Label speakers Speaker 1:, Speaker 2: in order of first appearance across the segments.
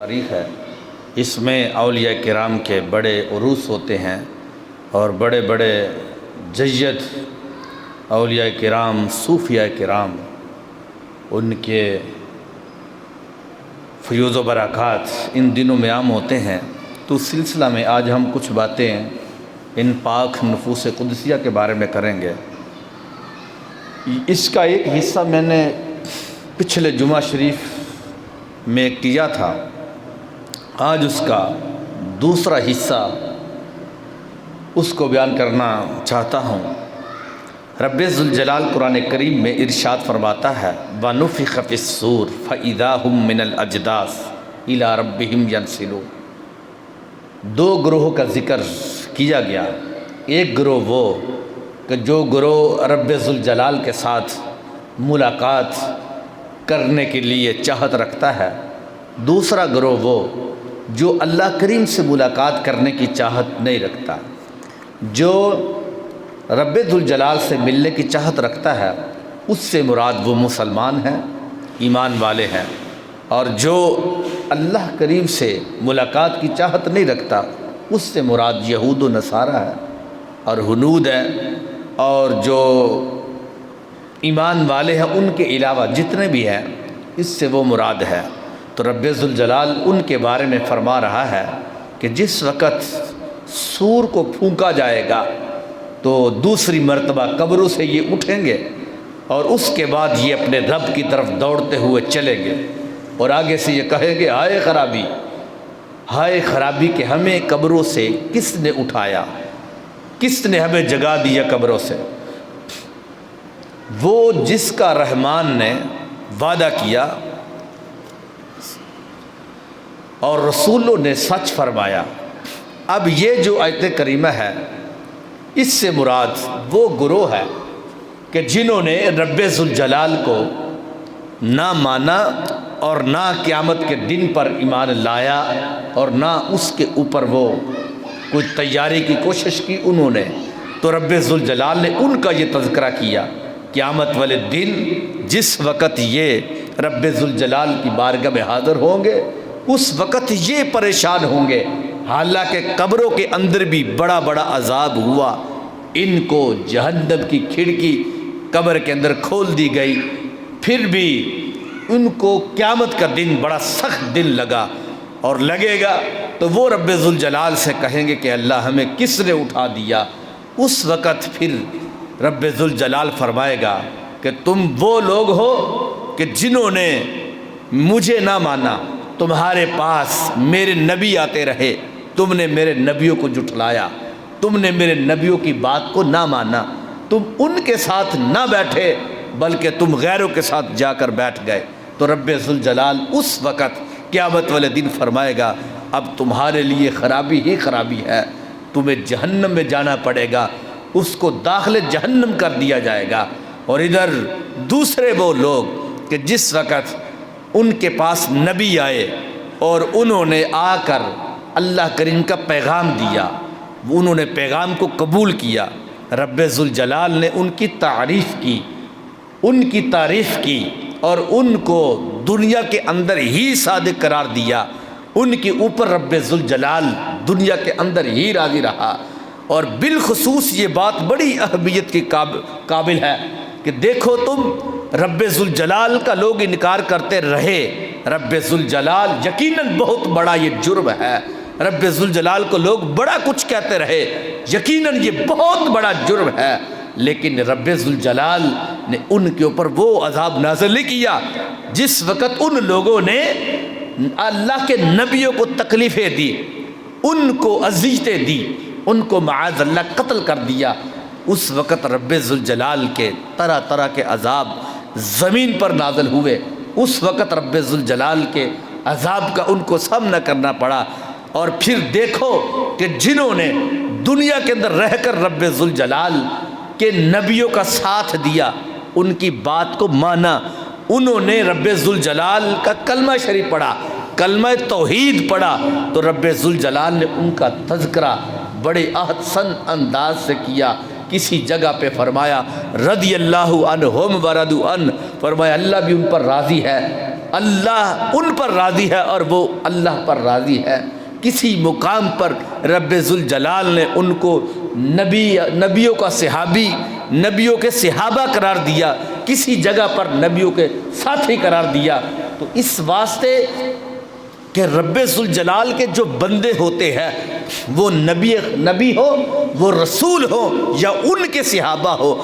Speaker 1: تاریخ ہے، اس میں اولیاء کرام کے بڑے عروس ہوتے ہیں اور بڑے بڑے جید اولیاء کرام، صوفیاء کرام، ان کے فیوز و برکات ان دنوں میں عام ہوتے ہیں۔ تو اس سلسلہ میں آج ہم کچھ باتیں ان پاک نفوس قدسیہ کے بارے میں کریں گے۔ اس کا ایک حصہ میں نے پچھلے جمعہ شریف میں کیا تھا، آج اس کا دوسرا حصہ اس کو بیان کرنا چاہتا ہوں۔ رب ذوالجلال قرآن کریم میں ارشاد فرماتا ہے وَنُفِخَ فِي الصُّورِ فَإِذَا هُم مِّنَ الْأَجْدَاثِ إِلَىٰ رَبِّهِمْ يَنْسِلُونَ۔ دو گروہوں کا ذکر کیا گیا۔ ایک گروہ وہ کہ جو گروہ رب ذوالجلال کے ساتھ ملاقات کرنے کے لیے چاہت رکھتا ہے، دوسرا گروہ وہ جو اللہ کریم سے ملاقات کرنے کی چاہت نہیں رکھتا۔ جو رب ذوالجلال سے ملنے کی چاہت رکھتا ہے اس سے مراد وہ مسلمان ہیں، ایمان والے ہیں، اور جو اللہ کریم سے ملاقات کی چاہت نہیں رکھتا اس سے مراد یہود و نصارہ ہے اور ہنود ہے، اور جو ایمان والے ہیں ان کے علاوہ جتنے بھی ہیں اس سے وہ مراد ہے۔ تو رب ذوالجلال ان کے بارے میں فرما رہا ہے کہ جس وقت سور کو پھونکا جائے گا تو دوسری مرتبہ قبروں سے یہ اٹھیں گے اور اس کے بعد یہ اپنے رب کی طرف دوڑتے ہوئے چلیں گے اور آگے سے یہ کہیں گے ہائے خرابی، ہائے خرابی کہ ہمیں قبروں سے کس نے اٹھایا، کس نے ہمیں جگا دیا قبروں سے۔ وہ جس کا رحمان نے وعدہ کیا اور رسولوں نے سچ فرمایا۔ اب یہ جو آیت کریمہ ہے اس سے مراد وہ گروہ ہے کہ جنہوں نے رب ذوالجلال کو نہ مانا اور نہ قیامت کے دن پر ایمان لایا اور نہ اس کے اوپر وہ کوئی تیاری کی کوشش کی انہوں نے۔ تو رب ذوالجلال نے ان کا یہ تذکرہ کیا قیامت والے دن جس وقت یہ رب ذوالجلال کی بارگاہ میں حاضر ہوں گے اس وقت یہ پریشان ہوں گے، حالانکہ قبروں کے اندر بھی بڑا بڑا عذاب ہوا، ان کو جہنم کی کھڑکی قبر کے اندر کھول دی گئی، پھر بھی ان کو قیامت کا دن بڑا سخت دن لگا اور لگے گا، تو وہ رب ذوالجلال سے کہیں گے کہ اللہ ہمیں کس نے اٹھا دیا۔ اس وقت پھر رب ذوالجلال فرمائے گا کہ تم وہ لوگ ہو کہ جنہوں نے مجھے نہ مانا، تمہارے پاس میرے نبی آتے رہے، تم نے میرے نبیوں کو جھٹلایا، تم نے میرے نبیوں کی بات کو نہ مانا، تم ان کے ساتھ نہ بیٹھے بلکہ تم غیروں کے ساتھ جا کر بیٹھ گئے۔ تو رب ذوالجلال اس وقت قیامت والے دن فرمائے گا اب تمہارے لیے خرابی ہی خرابی ہے، تمہیں جہنم میں جانا پڑے گا، اس کو داخل جہنم کر دیا جائے گا۔ اور ادھر دوسرے وہ لوگ کہ جس وقت ان کے پاس نبی آئے اور انہوں نے آ کر اللہ کریم کا پیغام دیا، انہوں نے پیغام کو قبول کیا، رب ذوالجلال نے ان کی تعریف کی، ان کی تعریف کی اور ان کو دنیا کے اندر ہی صادق قرار دیا، ان کے اوپر رب ذوالجلال دنیا کے اندر ہی راضی رہا۔ اور بالخصوص یہ بات بڑی اہمیت کی قابل ہے کہ دیکھو تم رب ذوالجلال کا لوگ انکار کرتے رہے، رب ذوالجلال یقیناً بہت بڑا یہ جرم ہے، رب ذوالجلال کو لوگ بڑا کچھ کہتے رہے، یقیناً یہ بہت بڑا جرم ہے، لیکن رب ذوالجلال نے ان کے اوپر وہ عذاب نازل نہیں کیا جس وقت ان لوگوں نے اللہ کے نبیوں کو تکلیفیں دی، ان کو اذیتیں دی، ان کو معاذ اللہ قتل کر دیا۔ اس وقت رب ذوالجلال کے طرح طرح کے عذاب زمین پر نازل ہوئے، اس وقت رب ذوالجلال کے عذاب کا ان کو سامنا کرنا پڑا۔ اور پھر دیکھو کہ جنہوں نے دنیا کے اندر رہ کر رب ذوالجلال کے نبیوں کا ساتھ دیا، ان کی بات کو مانا، انہوں نے رب ذوالجلال کا کلمہ شریف پڑھا، کلمہ توحید پڑھا، تو رب ذوالجلال نے ان کا تذکرہ بڑے احسن انداز سے کیا۔ کسی جگہ پہ فرمایا رضی اللہ عنہم ورضوا عنہ، فرمایا اللہ بھی ان پر راضی ہے، اللہ ان پر راضی ہے اور وہ اللہ پر راضی ہے۔ کسی مقام پر رب ذوالجلال نے ان کو نبیوں کا صحابی، نبیوں کے صحابہ قرار دیا، کسی جگہ پر نبیوں کے ساتھی قرار دیا، تو اس واسطے کہ رب ذوالجلال کے جو بندے ہوتے ہیں وہ نبی ہو، وہ رسول ہو یا ان کے صحابہ ہو،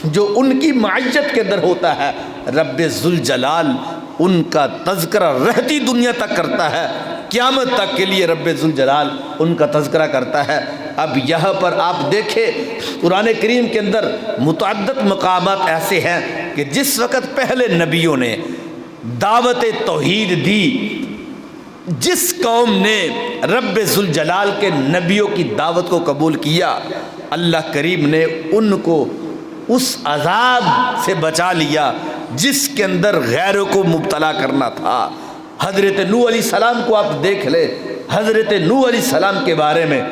Speaker 1: جو ان کی معیت کے اندر ہوتا ہے، رب ذوالجلال ان کا تذکرہ رہتی دنیا تک کرتا ہے، قیامت تک کے لیے رب ذوالجلال ان کا تذکرہ کرتا ہے۔ اب یہاں پر آپ دیکھیں قرآن کریم کے اندر متعدد مقامات ایسے ہیں کہ جس وقت پہلے نبیوں نے دعوت توحید دی، جس قوم نے رب ذوالجلال کے نبیوں کی دعوت کو قبول کیا، اللہ کریم نے ان کو اس عذاب سے بچا لیا جس کے اندر غیروں کو مبتلا کرنا تھا۔ حضرت نوح علیہ السلام کو آپ دیکھ لیں، حضرت نوح علیہ السلام کے بارے میں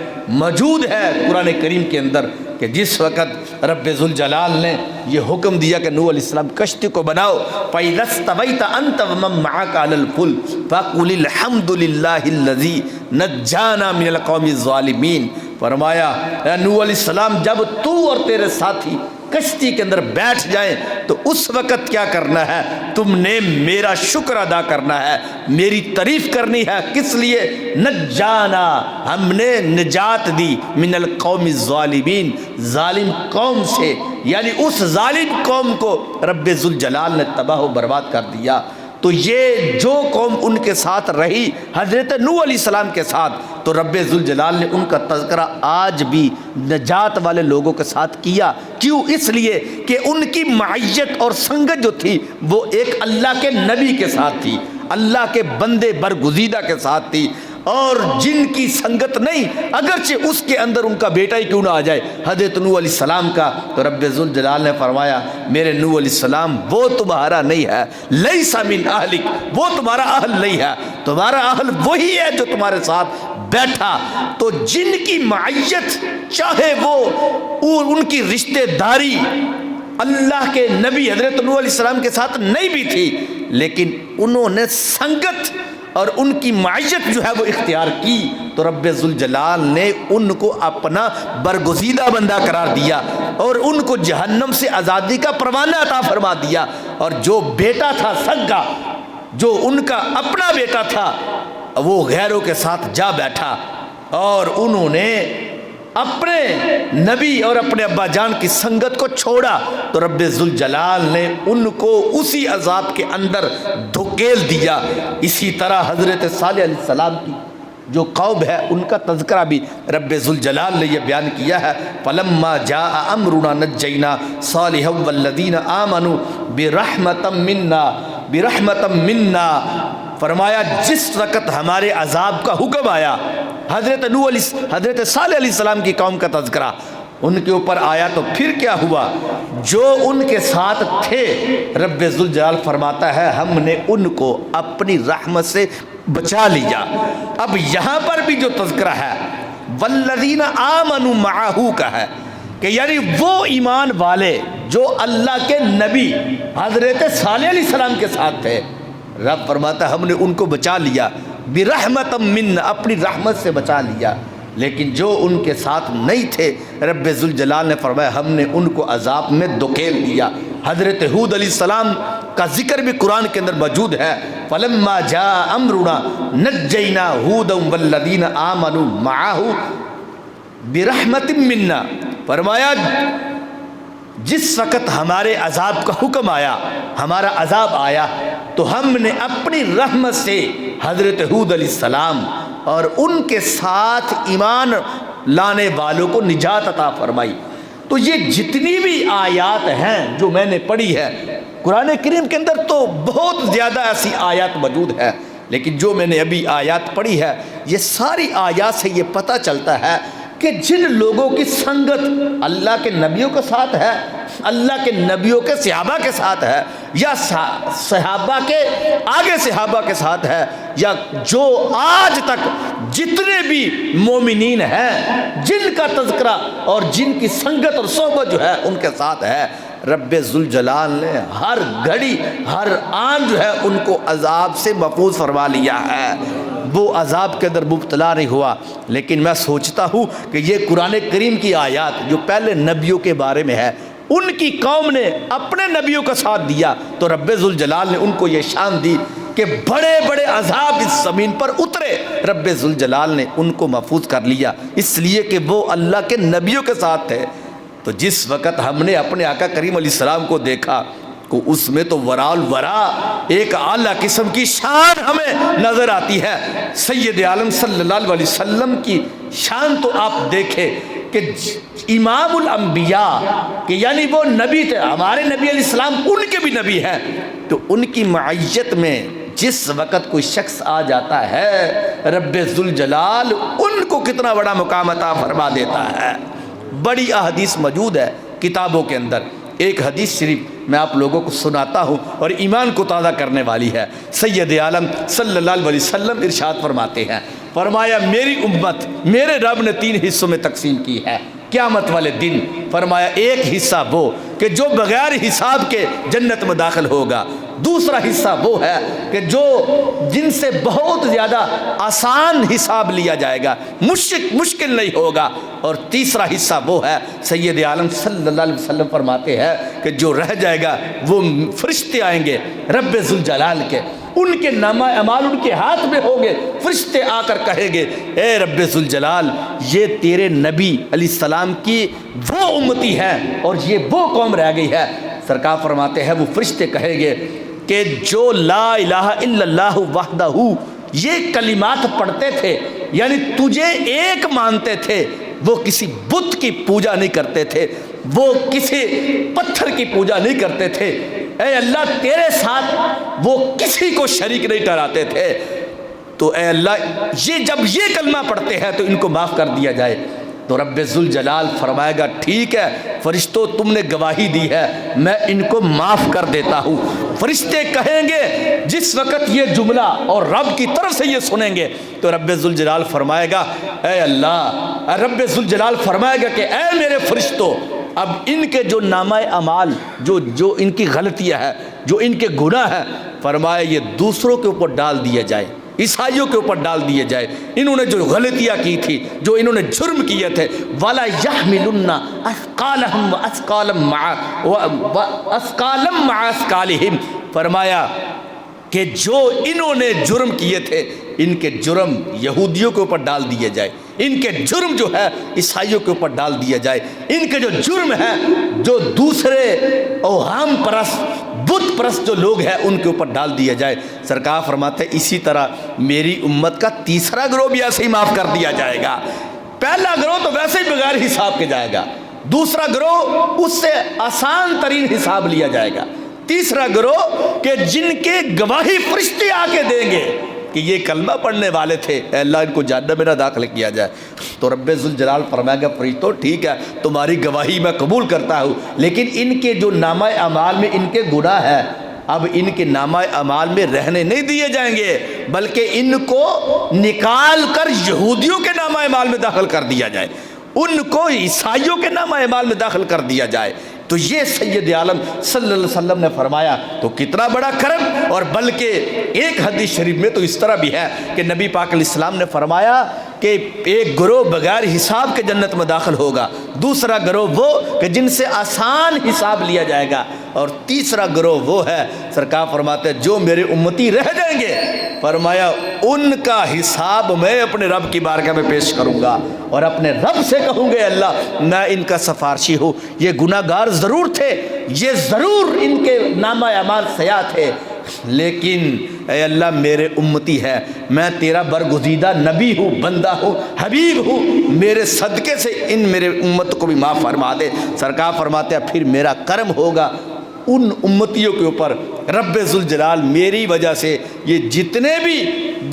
Speaker 1: موجود ہے قرآن کریم کے اندر کہ جس وقت رب ذوالجلال نے یہ حکم دیا کہ نوح علیہ السلام کشتی کو بناؤ، فَإِذَا اسْتَوَيْتَ أَنْتَ وَمَن مَّعَكَ عَلَى الْفُلْكِ فَقُلِ الْحَمْدُ لِلَّهِ الَّذِي نَجَّانَا مِنَ الْقَوْمِ الظَّالِمِينَ۔ فرمایا اے نوح علیہ السلام، جب تو اور تیرے ساتھی کشتی کے اندر بیٹھ جائیں تو اس وقت کیا کرنا ہے؟ تم نے میرا شکر ادا کرنا ہے، میری تعریف کرنی ہے۔ کس لیے؟ نجانا، ہم نے نجات دی، من القوم الظالمین، ظالم قوم سے، یعنی اس ظالم قوم کو رب ذوالجلال نے تباہ و برباد کر دیا۔ تو یہ جو قوم ان کے ساتھ رہی حضرت نوح علیہ السلام کے ساتھ، تو رب ذوالجلال نے ان کا تذکرہ آج بھی نجات والے لوگوں کے ساتھ کیا۔ کیوں؟ اس لیے کہ ان کی معیت اور سنگت جو تھی وہ ایک اللہ کے نبی کے ساتھ تھی، اللہ کے بندے برگزیدہ کے ساتھ تھی، اور جن کی سنگت نہیں، اگرچہ اس کے اندر ان کا بیٹا ہی کیوں نہ آ جائے حضرت نوح علیہ السلام کا، تو رب ذوالجلال نے فرمایا میرے نوح علیہ السلام وہ تمہارا نہیں ہے، لیس من اہلک، وہ تمہارا اہل نہیں ہے، تمہارا اہل وہی ہے جو تمہارے ساتھ بیٹھا۔ تو جن کی معیت، چاہے وہ ان کی رشتہ داری اللہ کے نبی حضرت نوح علیہ السلام کے ساتھ نہیں بھی تھی، لیکن انہوں نے سنگت اور ان کی معیت جو ہے وہ اختیار کی، تو رب ذوالجلال نے ان کو اپنا برگزیدہ بندہ قرار دیا اور ان کو جہنم سے آزادی کا پروانہ عطا فرما دیا۔ اور جو بیٹا تھا سگا، جو ان کا اپنا بیٹا تھا، وہ غیروں کے ساتھ جا بیٹھا اور انہوں نے اپنے نبی اور اپنے ابا جان کی سنگت کو چھوڑا، تو رب ذوالجلال نے ان کو اسی عذاب کے اندر دھکیل دیا۔ اسی طرح حضرت صالح علیہ السلام کی جو قوم ہے ان کا تذکرہ بھی رب ذوالجلال نے یہ بیان کیا ہے، فَلَمَّا جَاءَ أَمْرُنَا نَجَّيْنَا صَالِحًا وَالَّذِينَ آمَنُوا بِرَحْمَةٍ مِنَّا۔ فرمایا جس وقت ہمارے عذاب کا حکم آیا، حضرت صالح علیہ السلام کی قوم کا تذکرہ ان کے اوپر آیا، تو پھر کیا ہوا؟ جو ان کے ساتھ تھے رب ذوالجلال فرماتا ہے ہم نے ان کو اپنی رحمت سے بچا لیا۔ اب یہاں پر بھی جو تذکرہ ہے والذین آمنوا معہ کا ہے کہ یعنی وہ ایمان والے جو اللہ کے نبی حضرت صالح علیہ السلام کے ساتھ تھے، رب فرماتا ہے ہم نے ان کو بچا لیا، برحمت من، اپنی رحمت سے بچا لیا۔ لیکن جو ان کے ساتھ نہیں تھے رب ذوالجلال نے فرمایا ہم نے ان کو عذاب میں دھکیل دیا۔ حضرت ہود علیہ السلام کا ذکر بھی قرآن کے اندر موجود ہے، فلما جاء امرنا نجینا ہودا والذین آمنوا معہ برحمت منا۔ فرمایا جس وقت ہمارے عذاب کا حکم آیا، ہمارا عذاب آیا، تو ہم نے اپنی رحمت سے حضرت ہود علیہ السلام اور ان کے ساتھ ایمان لانے والوں کو نجات عطا فرمائی۔ تو یہ جتنی بھی آیات ہیں جو میں نے پڑھی ہے قرآن کریم کے اندر، تو بہت زیادہ ایسی آیات موجود ہے، لیکن جو میں نے ابھی آیات پڑھی ہے یہ ساری آیات سے یہ پتہ چلتا ہے کہ جن لوگوں کی سنگت اللہ کے نبیوں کے ساتھ ہے، اللہ کے نبیوں کے صحابہ کے ساتھ ہے، یا صحابہ کے آگے صحابہ کے ساتھ ہے، یا جو آج تک جتنے بھی مومنین ہیں جن کا تذکرہ اور جن کی سنگت اور صحبت جو ہے ان کے ساتھ ہے، رب ذوالجلال نے ہر گھڑی ہر آن جو ہے ان کو عذاب سے محفوظ فرما لیا ہے، وہ عذاب کے اندر مبتلا نہیں ہوا۔ لیکن میں سوچتا ہوں کہ یہ قرآن کریم کی آیات جو پہلے نبیوں کے بارے میں ہے، ان کی قوم نے اپنے نبیوں کا ساتھ دیا تو رب ذوالجلال نے ان کو یہ شان دی کہ بڑے بڑے عذاب اس زمین پر اترے، رب ذوالجلال نے ان کو محفوظ کر لیا، اس لیے کہ وہ اللہ کے نبیوں کے ساتھ تھے۔ تو جس وقت ہم نے اپنے آقا کریم علیہ السلام کو دیکھا کو اس میں تو ورا الورا ایک اعلیٰ قسم کی شان ہمیں نظر آتی ہے۔ سید عالم صلی اللہ علیہ وسلم کی شان تو آپ دیکھیں کہ امام الانبیاء کہ یعنی وہ نبی تھے، ہمارے نبی علیہ السلام ان کے بھی نبی ہیں، تو ان کی معیت میں جس وقت کوئی شخص آ جاتا ہے رب ذوالجلال ان کو کتنا بڑا مقام عطا فرما دیتا ہے۔ بڑی احادیث موجود ہے کتابوں کے اندر، ایک حدیث شریف میں آپ لوگوں کو سناتا ہوں اور ایمان کو تازہ کرنے والی ہے۔ سید عالم صلی اللہ علیہ وسلم ارشاد فرماتے ہیں، فرمایا میری امت میرے رب نے 3 حصوں میں تقسیم کی ہے قیامت والے دن۔ فرمایا ایک حصہ وہ کہ جو بغیر حساب کے جنت میں داخل ہوگا، دوسرا حصہ وہ ہے کہ جو جن سے بہت زیادہ آسان حساب لیا جائے گا، مشکل نہیں ہوگا، اور تیسرا حصہ وہ ہے سید عالم صلی اللہ علیہ وسلم فرماتے ہیں کہ جو رہ جائے گا وہ فرشتے آئیں گے رب ذوالجلال کے، ان کے نامہ اعمال ان کے ہاتھ میں ہوں گے، فرشتے آ کر کہیں گے اے رب ذوالجلال یہ تیرے نبی علیہ السلام کی وہ امتی ہے اور یہ وہ قوم رہ گئی ہے۔ سرکار فرماتے ہیں وہ فرشتے کہیں گے کہ جو لا الہ الا اللہ وحدہ یہ کلمات پڑھتے تھے، یعنی تجھے ایک مانتے تھے، وہ کسی بت کی پوجا نہیں کرتے تھے، وہ کسی پتھر کی پوجا نہیں کرتے تھے، اے اللہ تیرے ساتھ وہ کسی کو شریک نہیں ٹھہراتے تھے، تو اے اللہ یہ جب یہ کلمہ پڑھتے ہیں تو ان کو معاف کر دیا جائے۔ تو رب ذوالجلال فرمائے گا ٹھیک ہے فرشتوں تم نے گواہی دی ہے، میں ان کو معاف کر دیتا ہوں۔ فرشتے کہیں گے جس وقت یہ جملہ اور رب کی طرف سے یہ سنیں گے تو رب ذوالجلال فرمائے گا اے اللہ، رب ذوالجلال فرمائے گا کہ اے میرے فرشتوں اب ان کے جو نامہ اعمال جو ان کی غلطیاں ہے، جو ان کے گناہ ہیں، فرمایا یہ دوسروں کے اوپر ڈال دیا جائے، عیسائیوں کے اوپر ڈال دیے جائے، انہوں نے جو غلطیاں کی تھی، جو انہوں نے جرم کیے تھے، وَلَا يَحْمِلُنَّ أَثْقَالَهُمْ وَأَثْقَالًا مَعَ أَثْقَالِهِمْ، فرمایا کہ جو انہوں نے جرم کیے تھے ان کے جرم یہودیوں کے اوپر ڈال دیے جائے، ان کے جرم جو ہے عیسائیوں کے اوپر ڈال دیا جائے، ان کے جو جرم ہے جو دوسرے اوہام پرست بت پرست جو لوگ ہیں ان کے اوپر ڈال دیا جائے۔ سرکار فرماتے ہیں اسی طرح میری امت کا تیسرا گروہ بھی ایسے ہی معاف کر دیا جائے گا۔ پہلا گروہ تو ویسے ہی بغیر حساب کے جائے گا، دوسرا گروہ اس سے آسان ترین حساب لیا جائے گا، تیسرا گروہ کہ جن کے گواہی فرشتے آ کے دیں گے کہ یہ کلمہ پڑھنے والے تھے، اے اللہ ان کو جہنم میں نہ داخل کیا جائے۔ تو رب ذوالجلال فرمائے گا فرشتوں ٹھیک ہے تمہاری گواہی میں قبول کرتا ہوں، لیکن ان کے جو نامہ اعمال میں ان کے گناہ ہے اب ان کے نامہ اعمال میں رہنے نہیں دیے جائیں گے، بلکہ ان کو نکال کر یہودیوں کے نامہ اعمال میں داخل کر دیا جائے، ان کو عیسائیوں کے نامہ اعمال میں داخل کر دیا جائے۔ تو یہ سید عالم صلی اللہ علیہ وسلم نے فرمایا، تو کتنا بڑا کرم۔ اور بلکہ ایک حدیث شریف میں تو اس طرح بھی ہے کہ نبی پاک علیہ السلام نے فرمایا کہ ایک گروہ بغیر حساب کے جنت میں داخل ہوگا، دوسرا گروہ وہ کہ جن سے آسان حساب لیا جائے گا، اور تیسرا گروہ وہ ہے سرکار فرماتے ہیں جو میرے امتی رہ جائیں گے، فرمایا ان کا حساب میں اپنے رب کی بارگاہ میں پیش کروں گا اور اپنے رب سے کہوں گے اللہ میں ان کا سفارشی ہوں، یہ گناہ گار ضرور تھے، یہ ضرور ان کے نامہ اعمال سیاہ تھے، لیکن اے اللہ میرے امتی ہے، میں تیرا برگزیدہ نبی ہوں، بندہ ہوں، حبیب ہوں، میرے صدقے سے ان میرے امت کو بھی معاف فرما دے۔ سرکار فرماتے ہیں پھر میرا کرم ہوگا ان امتیوں کے اوپر، رب ذوالجلال میری وجہ سے یہ جتنے بھی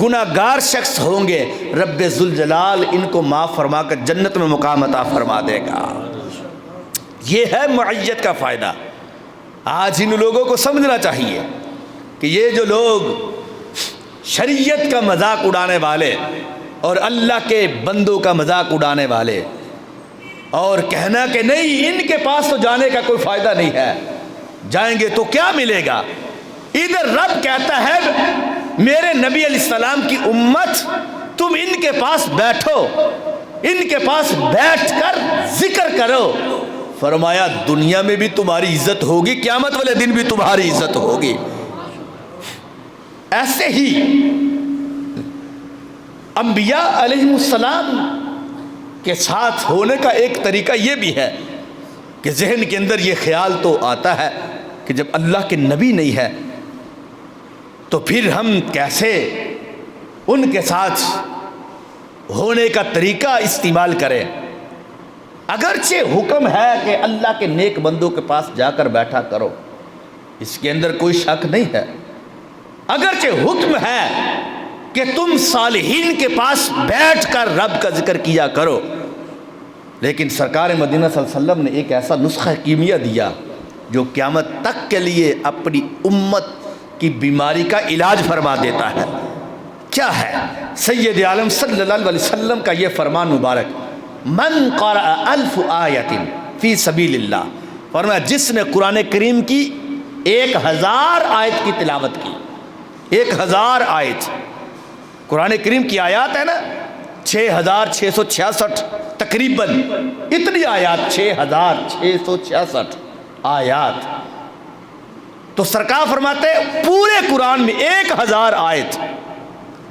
Speaker 1: گناہ گار شخص ہوں گے رب ذوالجلال ان کو معاف فرما کر جنت میں مقام عطا فرما دے گا۔ یہ ہے معیت کا فائدہ۔ آج ان لوگوں کو سمجھنا چاہیے کہ یہ جو لوگ شریعت کا مذاق اڑانے والے اور اللہ کے بندوں کا مذاق اڑانے والے، اور کہنا کہ نہیں ان کے پاس تو جانے کا کوئی فائدہ نہیں ہے، جائیں گے تو کیا ملے گا۔ ادھر رب کہتا ہے میرے نبی علیہ السلام کی امت تم ان کے پاس بیٹھو، ان کے پاس بیٹھ کر ذکر کرو۔ فرمایا دنیا میں بھی تمہاری عزت ہوگی، قیامت والے دن بھی تمہاری عزت ہوگی۔ ایسے ہی انبیاء علیہ السلام کے ساتھ ہونے کا ایک طریقہ یہ بھی ہے کہ ذہن کے اندر یہ خیال تو آتا ہے کہ جب اللہ کے نبی نہیں ہے تو پھر ہم کیسے ان کے ساتھ ہونے کا طریقہ استعمال کریں۔ اگرچہ حکم ہے کہ اللہ کے نیک بندوں کے پاس جا کر بیٹھا کرو، اس کے اندر کوئی شک نہیں ہے، اگرچہ حکم ہے کہ تم صالحین کے پاس بیٹھ کر رب کا ذکر کیا کرو، لیکن سرکار مدینہ صلی اللہ علیہ وسلم نے ایک ایسا نسخہ کیمیا دیا جو قیامت تک کے لیے اپنی امت کی بیماری کا علاج فرما دیتا ہے۔ کیا ہے؟ سید عالم صلی اللہ علیہ وسلم کا یہ فرمان مبارک، من قرأ 1000 آیت فی سبیل اللہ، فرمایا جس نے قرآن کریم کی 1000 آیت کی تلاوت کی، 1000 آیت، قرآن کریم کی آیات ہے نا 6666 تقریباً، اتنی آیات 6666 آیات، تو سرکار فرماتے ہیں پورے قرآن میں 1000 آیت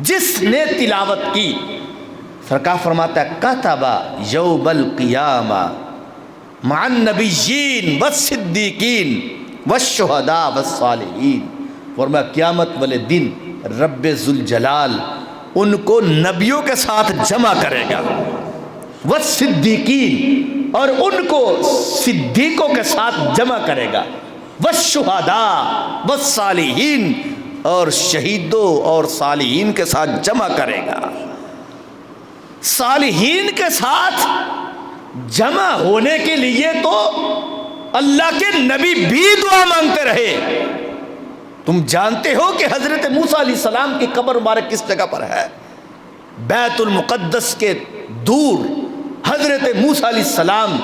Speaker 1: جس نے تلاوت کی، سرکار فرماتا ہے کتب یوم القیامہ مع النبیین والصدیقین والشہداء والصالحین، فرمایا قیامت والے دن رب ذوالجلال ان کو نبیوں کے ساتھ جمع کرے گا، والصدیقین اور ان کو صدیقوں کے ساتھ جمع کرے گا، والشہداء والصالحین اور شہیدوں اور صالحین کے ساتھ جمع کرے گا۔ صالحین کے ساتھ جمع ہونے کے لیے تو اللہ کے نبی بھی دعا مانگتے رہے۔ تم جانتے ہو کہ حضرت موسیٰ علیہ السلام کی قبر مبارک کس جگہ پر ہے؟ بیت المقدس کے دور حضرت موسیٰ علیہ السلام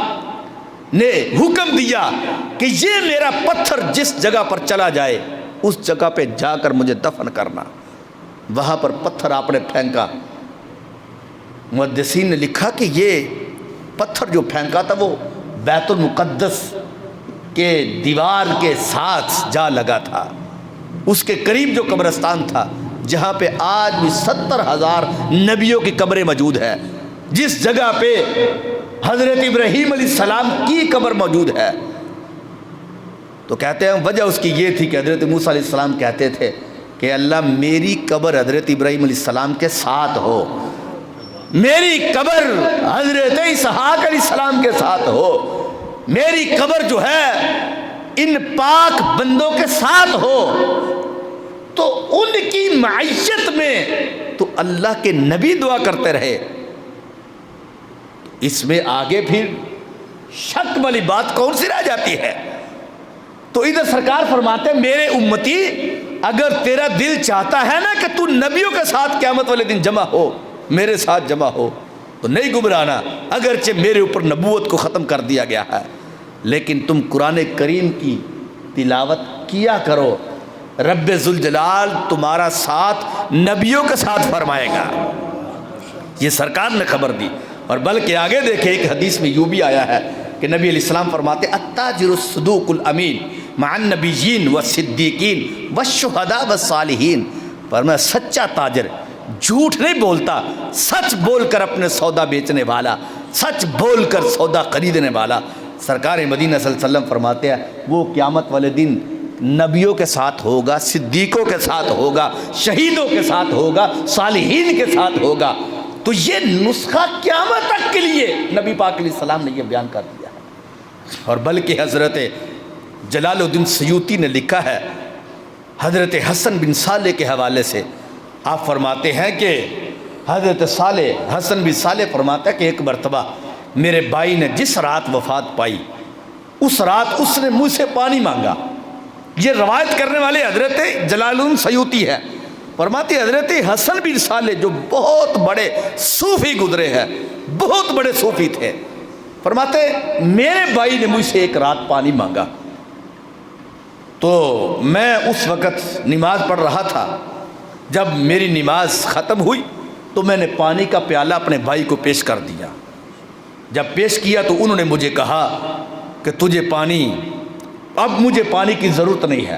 Speaker 1: نے حکم دیا کہ یہ میرا پتھر جس جگہ پر چلا جائے اس جگہ پہ جا کر مجھے دفن کرنا۔ وہاں پر پتھر آپ نے پھینکا، محدثین نے لکھا کہ یہ پتھر جو پھینکا تھا وہ بیت المقدس کے دیوار کے ساتھ جا لگا تھا، اس کے قریب جو قبرستان تھا جہاں پہ آج بھی 70,000 نبیوں کی قبریں موجود ہے، جس جگہ پہ حضرت ابراہیم علیہ السلام کی قبر موجود ہے۔ تو کہتے ہیں وجہ اس کی یہ تھی کہ حضرت موسیٰ علیہ السلام کہتے تھے کہ اللہ میری قبر حضرت ابراہیم علیہ السلام کے ساتھ ہو، میری قبر حضرت اسحاق علیہ السلام کے ساتھ ہو، میری قبر جو ہے ان پاک بندوں کے ساتھ ہو، تو ان کی معیت میں تو اللہ کے نبی دعا کرتے رہے۔ اس میں آگے پھر شک والی بات کون سی رہ جاتی ہے؟ تو ادھر سرکار فرماتے ہیں میرے امتی اگر تیرا دل چاہتا ہے نا کہ تو نبیوں کے ساتھ قیامت والے دن جمع ہو، میرے ساتھ جمع ہو، تو نہیں گھبرانا، اگرچہ میرے اوپر نبوت کو ختم کر دیا گیا ہے لیکن تم قرآن کریم کی تلاوت کیا کرو، رب ذوالجلال تمہارا ساتھ نبیوں کے ساتھ فرمائے گا۔ یہ سرکار نے خبر دی، اور بلکہ آگے دیکھیں ایک حدیث میں یوں بھی آیا ہے کہ نبی علیہ السلام فرماتے التاجر الصدوق الامین مع النبیین والصدیقین والشہداء والصالحین، فرمایا سچا تاجر جھوٹ نہیں بولتا، سچ بول کر اپنے سودا بیچنے والا، سچ بول کر سودا خریدنے والا۔ سرکار مدینہ صلی اللہ علیہ وسلم فرماتے ہیں وہ قیامت والے دن نبیوں کے ساتھ ہوگا، صدیقوں کے ساتھ ہوگا، شہیدوں کے ساتھ ہوگا، صالحین کے ساتھ ہوگا۔ تو یہ نسخہ قیامت تک کے لیے نبی پاک علیہ السلام نے یہ بیان کر دیا ہے۔ اور بلکہ حضرت جلال الدین سیوطی نے لکھا ہے حضرت حسن بن صالح کے حوالے سے، آپ فرماتے ہیں کہ حضرت حسن بن صالح فرماتا ہے کہ ایک مرتبہ میرے بھائی نے جس رات وفات پائی اس رات اس نے مجھ سے پانی مانگا۔ یہ روایت کرنے والے حضرت جلال الدین سیوطی ہے، فرماتے حضرت حسن بن صالح جو بہت بڑے صوفی گزرے ہیں، بہت بڑے صوفی تھے، فرماتے میرے بھائی نے مجھ سے ایک رات پانی مانگا تو میں اس وقت نماز پڑھ رہا تھا، جب میری نماز ختم ہوئی تو میں نے پانی کا پیالہ اپنے بھائی کو پیش کر دیا۔ جب پیش کیا تو انہوں نے مجھے کہا کہ تجھے پانی، اب مجھے پانی کی ضرورت نہیں ہے۔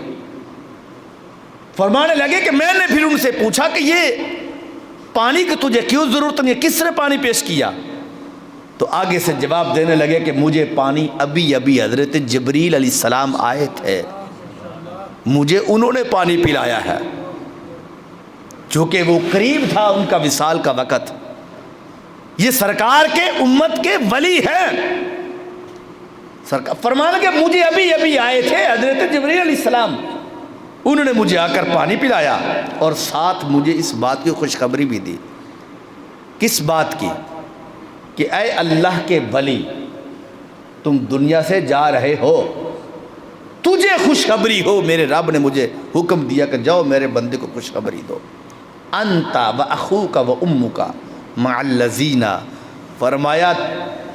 Speaker 1: فرمانے لگے کہ میں نے پھر ان سے پوچھا کہ یہ پانی کی تجھے کیوں ضرورت نہیں ہے، کس نے پانی پیش کیا؟ تو آگے سے جواب دینے لگے کہ مجھے پانی ابھی حضرت جبریل علیہ السلام آئے تھے، مجھے انہوں نے پانی پلایا ہے، چونکہ وہ قریب تھا ان کا وصال کا وقت۔ یہ سرکار کے امت کے ولی ہیں، فرمانے کہ مجھے ابھی آئے تھے حضرت جبریل علیہ السلام، انہوں نے مجھے آ کر پانی پلایا اور ساتھ مجھے اس بات کی خوشخبری بھی دی۔ کس بات کی؟ کہ اے اللہ کے ولی، تم دنیا سے جا رہے ہو، تجھے خوشخبری ہو، میرے رب نے مجھے حکم دیا کہ جاؤ میرے بندے کو خوشخبری دو۔ انت و اخوک و امک مع الذین، فرمایا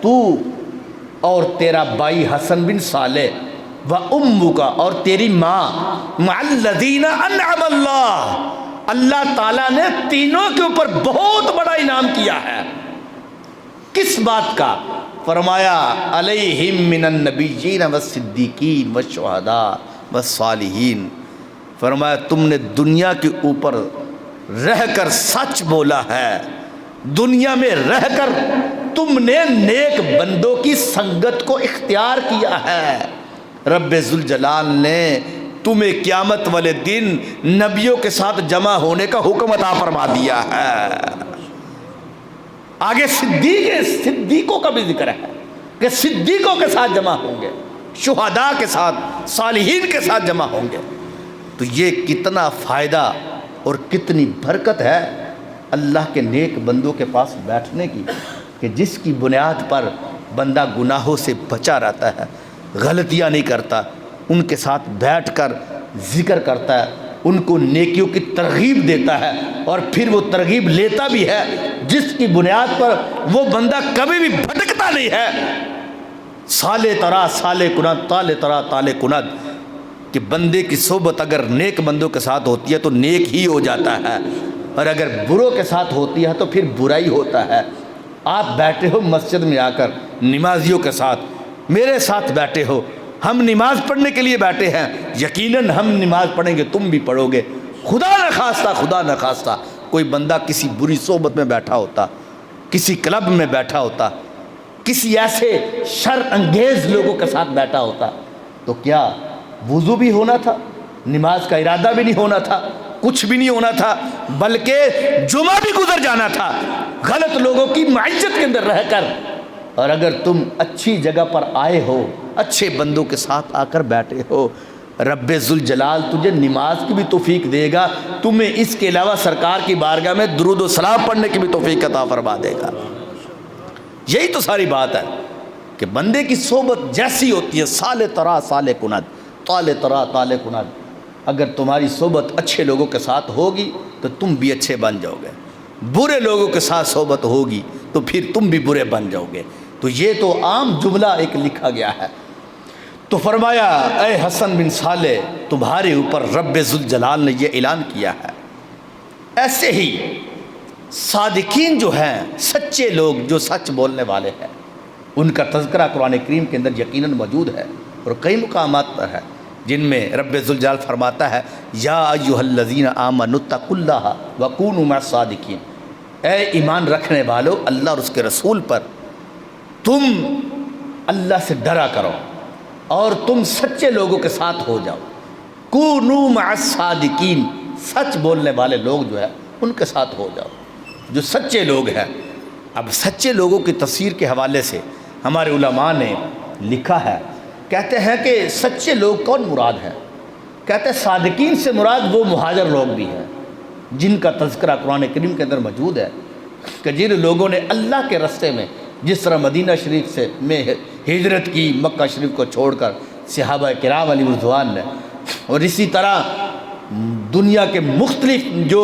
Speaker 1: تو اور تیرا بھائی حسن بن صالح، و امک اور تیری ماں، مع الذین انعم اللہ تعالیٰ نے تینوں کے اوپر بہت بڑا انعام کیا ہے۔ کس بات کا؟ فرمایا علیہم من النبیین والصدیقین والشہداء والصالحین، فرمایا تم نے دنیا کے اوپر رہ کر سچ بولا ہے، دنیا میں رہ کر تم نے نیک بندوں کی سنگت کو اختیار کیا ہے، رب ذوالجلال نے تمہیں قیامت والے دن نبیوں کے ساتھ جمع ہونے کا حکم عطا فرما دیا ہے۔ آگے صدیقوں کا بھی ذکر ہے کہ صدیقوں کے ساتھ جمع ہوں گے، شہداء کے ساتھ، صالحین کے ساتھ جمع ہوں گے۔ تو یہ کتنا فائدہ اور کتنی برکت ہے اللہ کے نیک بندوں کے پاس بیٹھنے کی، کہ جس کی بنیاد پر بندہ گناہوں سے بچا رہتا ہے، غلطیاں نہیں کرتا، ان کے ساتھ بیٹھ کر ذکر کرتا ہے، ان کو نیکیوں کی ترغیب دیتا ہے، اور پھر وہ ترغیب لیتا بھی ہے جس کی بنیاد پر وہ بندہ کبھی بھی بھٹکتا نہیں ہے۔ سالے ترا سالے کند، تالے ترا تالے کند، کہ بندے کی صحبت اگر نیک بندوں کے ساتھ ہوتی ہے تو نیک ہی ہو جاتا ہے، اور اگر بروں کے ساتھ ہوتی ہے تو پھر برا ہی ہوتا ہے۔ آپ بیٹھے ہو مسجد میں آ کر نمازیوں کے ساتھ، میرے ساتھ بیٹھے ہو، ہم نماز پڑھنے کے لیے بیٹھے ہیں، یقیناً ہم نماز پڑھیں گے، تم بھی پڑھو گے۔ خدا نہ خواستہ کوئی بندہ کسی بری صحبت میں بیٹھا ہوتا، کسی کلب میں بیٹھا ہوتا، کسی ایسے شر انگیز لوگوں کے ساتھ بیٹھا ہوتا، تو کیا وضو بھی ہونا تھا، نماز کا ارادہ بھی نہیں ہونا تھا، کچھ بھی نہیں ہونا تھا، بلکہ جمعہ بھی گزر جانا تھا غلط لوگوں کی معیشت کے اندر رہ کر۔ اور اگر تم اچھی جگہ پر آئے ہو، اچھے بندوں کے ساتھ آ کر بیٹھے ہو، رب ذوالجلال تجھے نماز کی بھی توفیق دے گا، تمہیں اس کے علاوہ سرکار کی بارگاہ میں درود و سلام پڑھنے کی بھی توفیق عطا فرما دے گا۔ یہی تو ساری بات ہے کہ بندے کی صحبت جیسی ہوتی ہے، سالے ترا سالے کند، تالے ترا تالے کند، اگر تمہاری صحبت اچھے لوگوں کے ساتھ ہوگی تو تم بھی اچھے بن جاؤ گے، برے لوگوں کے ساتھ صحبت ہوگی تو پھر تم بھی برے بن جاؤ گے۔ تو یہ تو عام جملہ ایک لکھا گیا ہے۔ تو فرمایا اے حسن بن صالح، تمہارے اوپر رب ذوالجلال نے یہ اعلان کیا ہے۔ ایسے ہی صادقین جو ہیں، سچے لوگ جو سچ بولنے والے ہیں، ان کا تذکرہ قرآن کریم کے اندر یقیناً موجود ہے اور کئی مقامات پر ہے، جن میں رب ذوالجلال فرماتا ہے یا ایھا الذین آمنوا اتقوا اللہ وکونوا مع الصادقین، اے ایمان رکھنے والو، اللہ اور اس کے رسول پر تم اللہ سے ڈرا کرو اور تم سچے لوگوں کے ساتھ ہو جاؤ، کونوا مع الصادقین، سچ بولنے والے لوگ جو ہے ان کے ساتھ ہو جاؤ، جو سچے لوگ ہیں۔ اب سچے لوگوں کی تفسیر کے حوالے سے ہمارے علماء نے لکھا ہے، کہتے ہیں کہ سچے لوگ کون مراد ہیں؟ کہتے ہیں صادقین سے مراد وہ مہاجر لوگ بھی ہیں جن کا تذکرہ قرآن کریم کے اندر موجود ہے، کہ جن لوگوں نے اللہ کے راستے میں، جس طرح مدینہ شریف سے میں ہجرت کی مکہ شریف کو چھوڑ کر صحابہ کرام علیہ رضوان نے، اور اسی طرح دنیا کے مختلف جو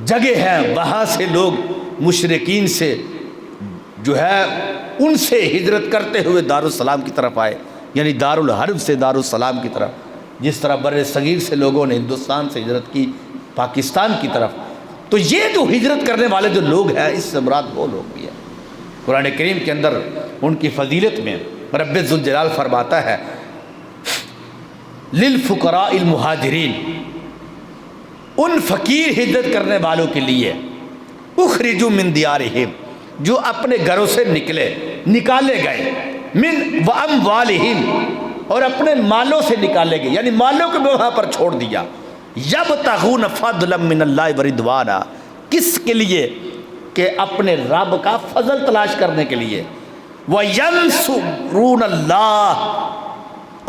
Speaker 1: جگہ ہیں وہاں سے لوگ مشرکین سے جو ہے ان سے ہجرت کرتے ہوئے دارالسلام کی طرف آئے، یعنی دارالحرب سے دارالسلام کی طرف، جس طرح بر صغیر سے لوگوں نے ہندوستان سے ہجرت کی پاکستان کی طرف۔ تو یہ جو ہجرت کرنے والے جو لوگ ہیں، اس سے مراد وہ لوگ بھی ہیں۔ قرآن کریم کے اندر ان کی فضیلت میں رب ذوالجلال فرماتا ہے للفقراء المہاجرین، ان فقیر ہجرت کرنے والوں کے لیے، اخرجوا من دیارہم، جو اپنے گھروں سے نکالے گئے، من واموالہم، اور اپنے مالوں سے نکالے گئے، یعنی مالوں کو بھی وہاں پر چھوڑ دیا، یبتغون فضلا من اللہ ورضوانا، کس کے لیے؟ کہ اپنے رب کا فضل تلاش کرنے کے لیے، وینصرون اللہ،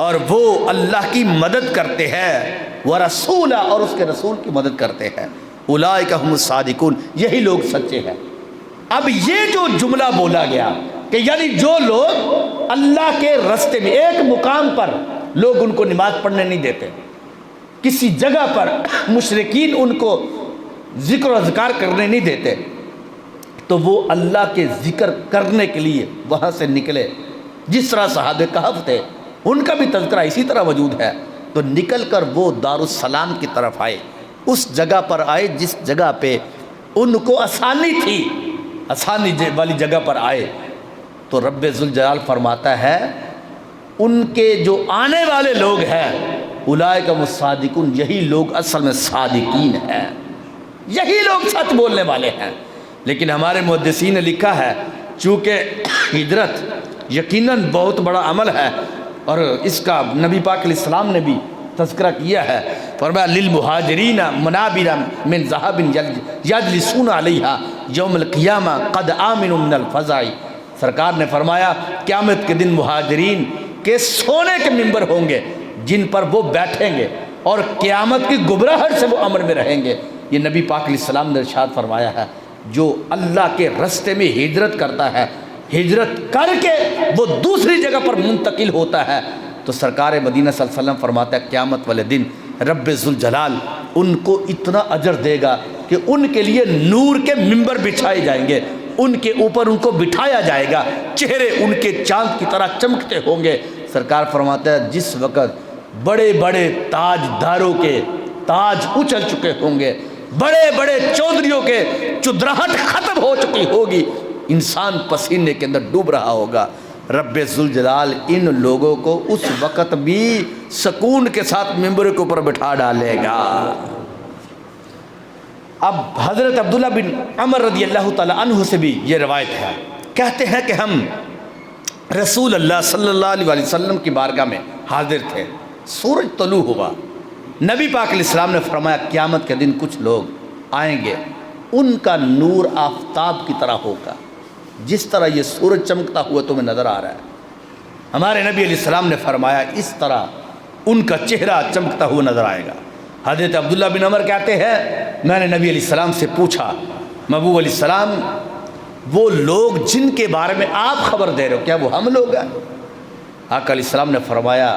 Speaker 1: اور وہ اللہ کی مدد کرتے ہیں، ورسولہ، اور اس کے رسول کی مدد کرتے ہیں، اولئک هم الصادقون، یہی لوگ سچے ہیں۔ اب یہ جو جملہ بولا گیا کہ یعنی جو لوگ اللہ کے راستے میں، ایک مقام پر لوگ ان کو نماز پڑھنے نہیں دیتے، کسی جگہ پر مشرکین ان کو ذکر و اذکار کرنے نہیں دیتے، تو وہ اللہ کے ذکر کرنے کے لیے وہاں سے نکلے، جس طرح صحابہ کہف تھے، ان کا بھی تذکرہ اسی طرح موجود ہے، تو نکل کر وہ دارالسلام کی طرف آئے، اس جگہ پر آئے جس جگہ پہ ان کو آسانی تھی، آسانی والی جگہ پر آئے۔ تو رب ذوالجلال فرماتا ہے ان کے جو آنے والے لوگ ہیں، اولئک هم الصادقون، یہی لوگ اصل میں صادقین ہیں، یہی لوگ سچ بولنے والے ہیں۔ لیکن ہمارے محدثین نے لکھا ہے چونکہ ہجرت یقیناً بہت بڑا عمل ہے، اور اس کا نبی پاک علیہ السلام نے بھی تذکرہ کیا ہے، فرمایا للمہاجرین منابر من ذہب یجلسون علیہا یوم القیامہ قد آمنوا من الفزع، سرکار نے فرمایا قیامت کے دن مہاجرین کے سونے کے ممبر ہوں گے جن پر وہ بیٹھیں گے، اور قیامت کی گھبراہٹ سے وہ امن میں رہیں گے۔ یہ نبی پاک علیہ السلام نے ارشاد فرمایا ہے، جو اللہ کے راستے میں ہجرت کرتا ہے، ہجرت کر کے وہ دوسری جگہ پر منتقل ہوتا ہے، تو سرکار مدینہ صلی اللہ علیہ وسلم فرماتا ہے قیامت والے دن رب ذوالجلال ان کو اتنا اجر دے گا کہ ان کے لیے نور کے ممبر بچھائے جائیں گے، ان کے اوپر ان کو بٹھایا جائے گا، چہرے ان کے چاند کی طرح چمکتے ہوں گے۔ سرکار فرماتا ہے جس وقت بڑے بڑے تاج داروں کے تاج اچھل چکے ہوں گے، بڑے بڑے چودھریوں کے چدراہٹ ختم ہو چکی ہوگی، انسان پسینے کے اندر ڈوب رہا ہوگا، رب ذوالجلال ان لوگوں کو اس وقت بھی سکون کے ساتھ ممبر کے اوپر بٹھا ڈالے گا۔ اب حضرت عبداللہ بن عمر رضی اللہ تعالی عنہ سے بھی یہ روایت ہے، کہتے ہیں کہ ہم رسول اللہ صلی اللہ علیہ وسلم کی بارگاہ میں حاضر تھے، سورج طلوع ہوا، نبی پاک علیہ السلام نے فرمایا قیامت کے دن کچھ لوگ آئیں گے، ان کا نور آفتاب کی طرح ہوگا، جس طرح یہ سورج چمکتا ہوا تمہیں نظر آ رہا ہے۔ ہمارے نبی علیہ السلام نے فرمایا اس طرح ان کا چہرہ چمکتا ہوا نظر آئے گا۔ حضرت عبداللہ بن عمر کہتے ہیں میں نے نبی علیہ السلام سے پوچھا محبوب علیہ السلام وہ لوگ جن کے بارے میں آپ خبر دے رہے ہو کیا وہ ہم لوگ ہیں؟ آقا علیہ السلام نے فرمایا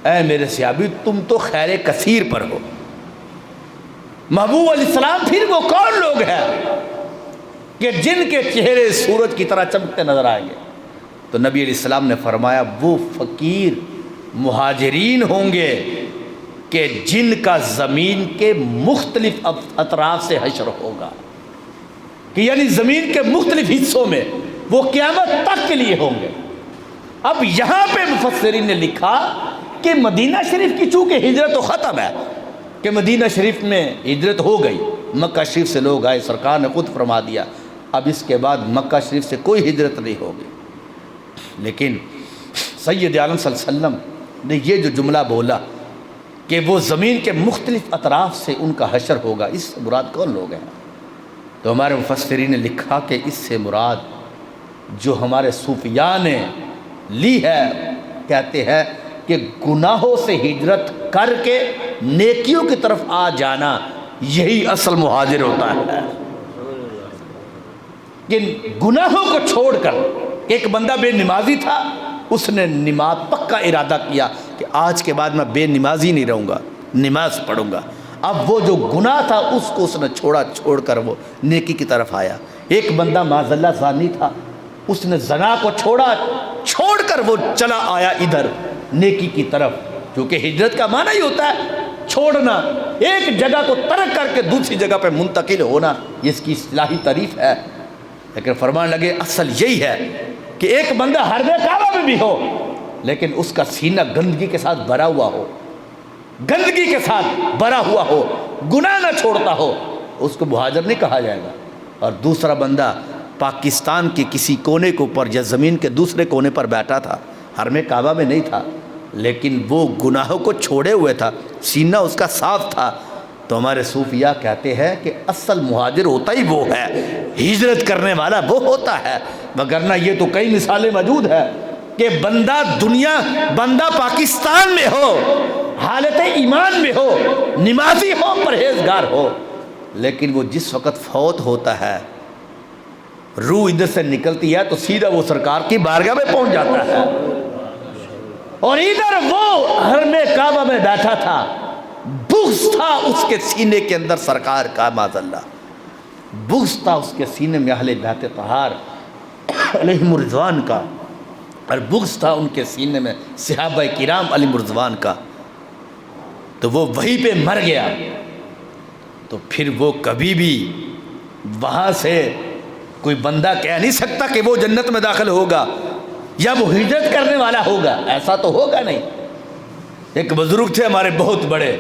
Speaker 1: اے میرے صحابی تم تو خیر کثیر پر ہو۔ محبوب علیہ السلام پھر وہ کون لوگ ہیں کہ جن کے چہرے سورج کی طرح چمکتے نظر آئیں گے؟ تو نبی علیہ السلام نے فرمایا وہ فقیر مہاجرین ہوں گے کہ جن کا زمین کے مختلف اطراف سے حشر ہوگا، کہ یعنی زمین کے مختلف حصوں میں وہ قیامت تک کے لیے ہوں گے۔ اب یہاں پہ مفسرین نے لکھا کہ مدینہ شریف کی چونکہ ہجرت تو ختم ہے، کہ مدینہ شریف میں ہجرت ہو گئی، مکہ شریف سے لوگ آئے، سرکار نے خود فرما دیا اب اس کے بعد مکہ شریف سے کوئی ہجرت نہیں ہوگی۔ لیکن سید عالم صلی اللہ علیہ وسلم نے یہ جو جملہ بولا کہ وہ زمین کے مختلف اطراف سے ان کا حشر ہوگا، اس سے مراد کون لوگ ہیں؟ تو ہمارے مفسرین نے لکھا کہ اس سے مراد جو ہمارے صوفیاء نے لی ہے، کہتے ہیں کہ گناہوں سے ہجرت کر کے نیکیوں کی طرف آ جانا یہی اصل مہاجر ہوتا ہے۔ کہ گناہوں کو چھوڑ کر ایک بندہ بے نمازی تھا، اس نے نماز پکا ارادہ کیا کہ آج کے بعد میں بے نمازی نہیں رہوں گا، نماز پڑھوں گا۔ اب وہ جو گناہ تھا اس کو اس نے چھوڑ کر وہ نیکی کی طرف آیا۔ ایک بندہ معاذ اللہ زانی تھا، اس نے زنا کو چھوڑا، چھوڑ کر وہ چلا آیا ادھر نیکی کی طرف، کیونکہ ہجرت کا معنی ہی ہوتا ہے چھوڑنا، ایک جگہ کو ترک کر کے دوسری جگہ پہ منتقل ہونا، یہ اس کی اصطلاحی تعریف ہے۔ لیکن فرمان لگے اصل یہی ہے کہ ایک بندہ حرم کعبہ میں بھی ہو لیکن اس کا سینہ گندگی کے ساتھ بھرا ہوا ہو، گندگی کے ساتھ بھرا ہوا ہو، گناہ نہ چھوڑتا ہو، اس کو مہاجر نہیں کہا جائے گا۔ اور دوسرا بندہ پاکستان کے کسی کونے کے اوپر یا زمین کے دوسرے کونے پر بیٹھا تھا، حرم کعبہ میں نہیں تھا، لیکن وہ گناہوں کو چھوڑے ہوئے تھا، سینہ اس کا صاف تھا، تو ہمارے صوفیہ کہتے ہیں کہ اصل مہاجر ہوتا ہی وہ ہے، ہجرت کرنے والا وہ ہوتا ہے۔ وگرنہ یہ تو کئی مثالیں موجود ہیں کہ بندہ پاکستان میں ہو، حالت ایمان میں ہو، نمازی ہو، پرہیزگار ہو، لیکن وہ جس وقت فوت ہوتا ہے روح ادھر سے نکلتی ہے تو سیدھا وہ سرکار کی بارگاہ میں پہنچ جاتا ہے، اور ادھر وہ حرم کعبہ میں بیٹھا تھا، بغض تھا اس کے سینے کے اندر سرکار کا، معاذ اللہ بغض تھا اس کے سینے میں اہل بیت طہار علیہم الرضوان کا، اور بغض تھا ان کے سینے میں صحابہ کرام علیہم الرضوان کا، تو وہ وہیں پہ مر گیا، تو پھر وہ کبھی بھی وہاں سے کوئی بندہ کہہ نہیں سکتا کہ وہ جنت میں داخل ہوگا یا وہ ہجرت کرنے والا ہوگا، ایسا تو ہوگا نہیں۔ ایک بزرگ تھے ہمارے بہت بڑے،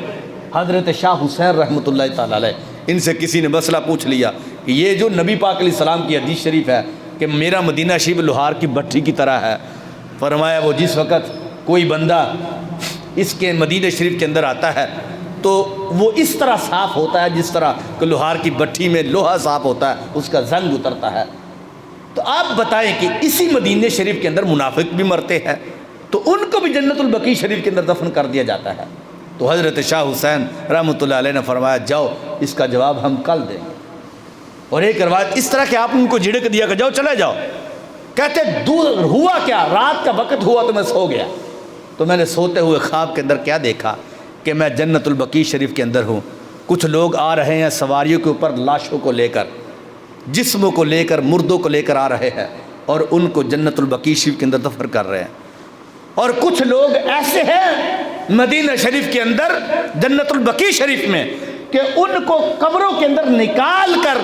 Speaker 1: حضرت شاہ حسین رحمۃ اللہ تعالی علیہ، ان سے کسی نے مسئلہ پوچھ لیا کہ یہ جو نبی پاک علیہ السلام کی حدیث شریف ہے کہ میرا مدینہ شریف لوہار کی بھٹی کی طرح ہے، فرمایا وہ جس وقت کوئی بندہ اس کے مدینہ شریف کے اندر آتا ہے تو وہ اس طرح صاف ہوتا ہے جس طرح کہ لوہار کی بھٹی میں لوہا صاف ہوتا ہے، اس کا زنگ اترتا ہے۔ تو آپ بتائیں کہ اسی مدینہ شریف کے اندر منافق بھی مرتے ہیں تو ان کو بھی جنت البقیع شریف کے اندر دفن کر دیا جاتا ہے۔ تو حضرت شاہ حسین رحمۃ اللہ علیہ نے فرمایا جاؤ اس کا جواب ہم کل دیں گے۔ اور ایک روایت اس طرح کہ آپ ان کو جھڑک دیا کہ جاؤ چلے جاؤ، کہتے دور ہوا کیا، رات کا وقت ہوا تو میں سو گیا، تو میں نے سوتے ہوئے خواب کے اندر کیا دیکھا کہ میں جنت البقیع شریف کے اندر ہوں، کچھ لوگ آ رہے ہیں سواریوں کے اوپر لاشوں کو لے کر، جسموں کو لے کر، مردوں کو لے کر آ رہے ہیں اور ان کو جنت البقیع شریف کے اندر دفن کر رہے ہیں، اور کچھ لوگ ایسے ہیں مدینہ شریف کے اندر جنت البقیع شریف میں کہ ان کو قبروں کے اندر نکال کر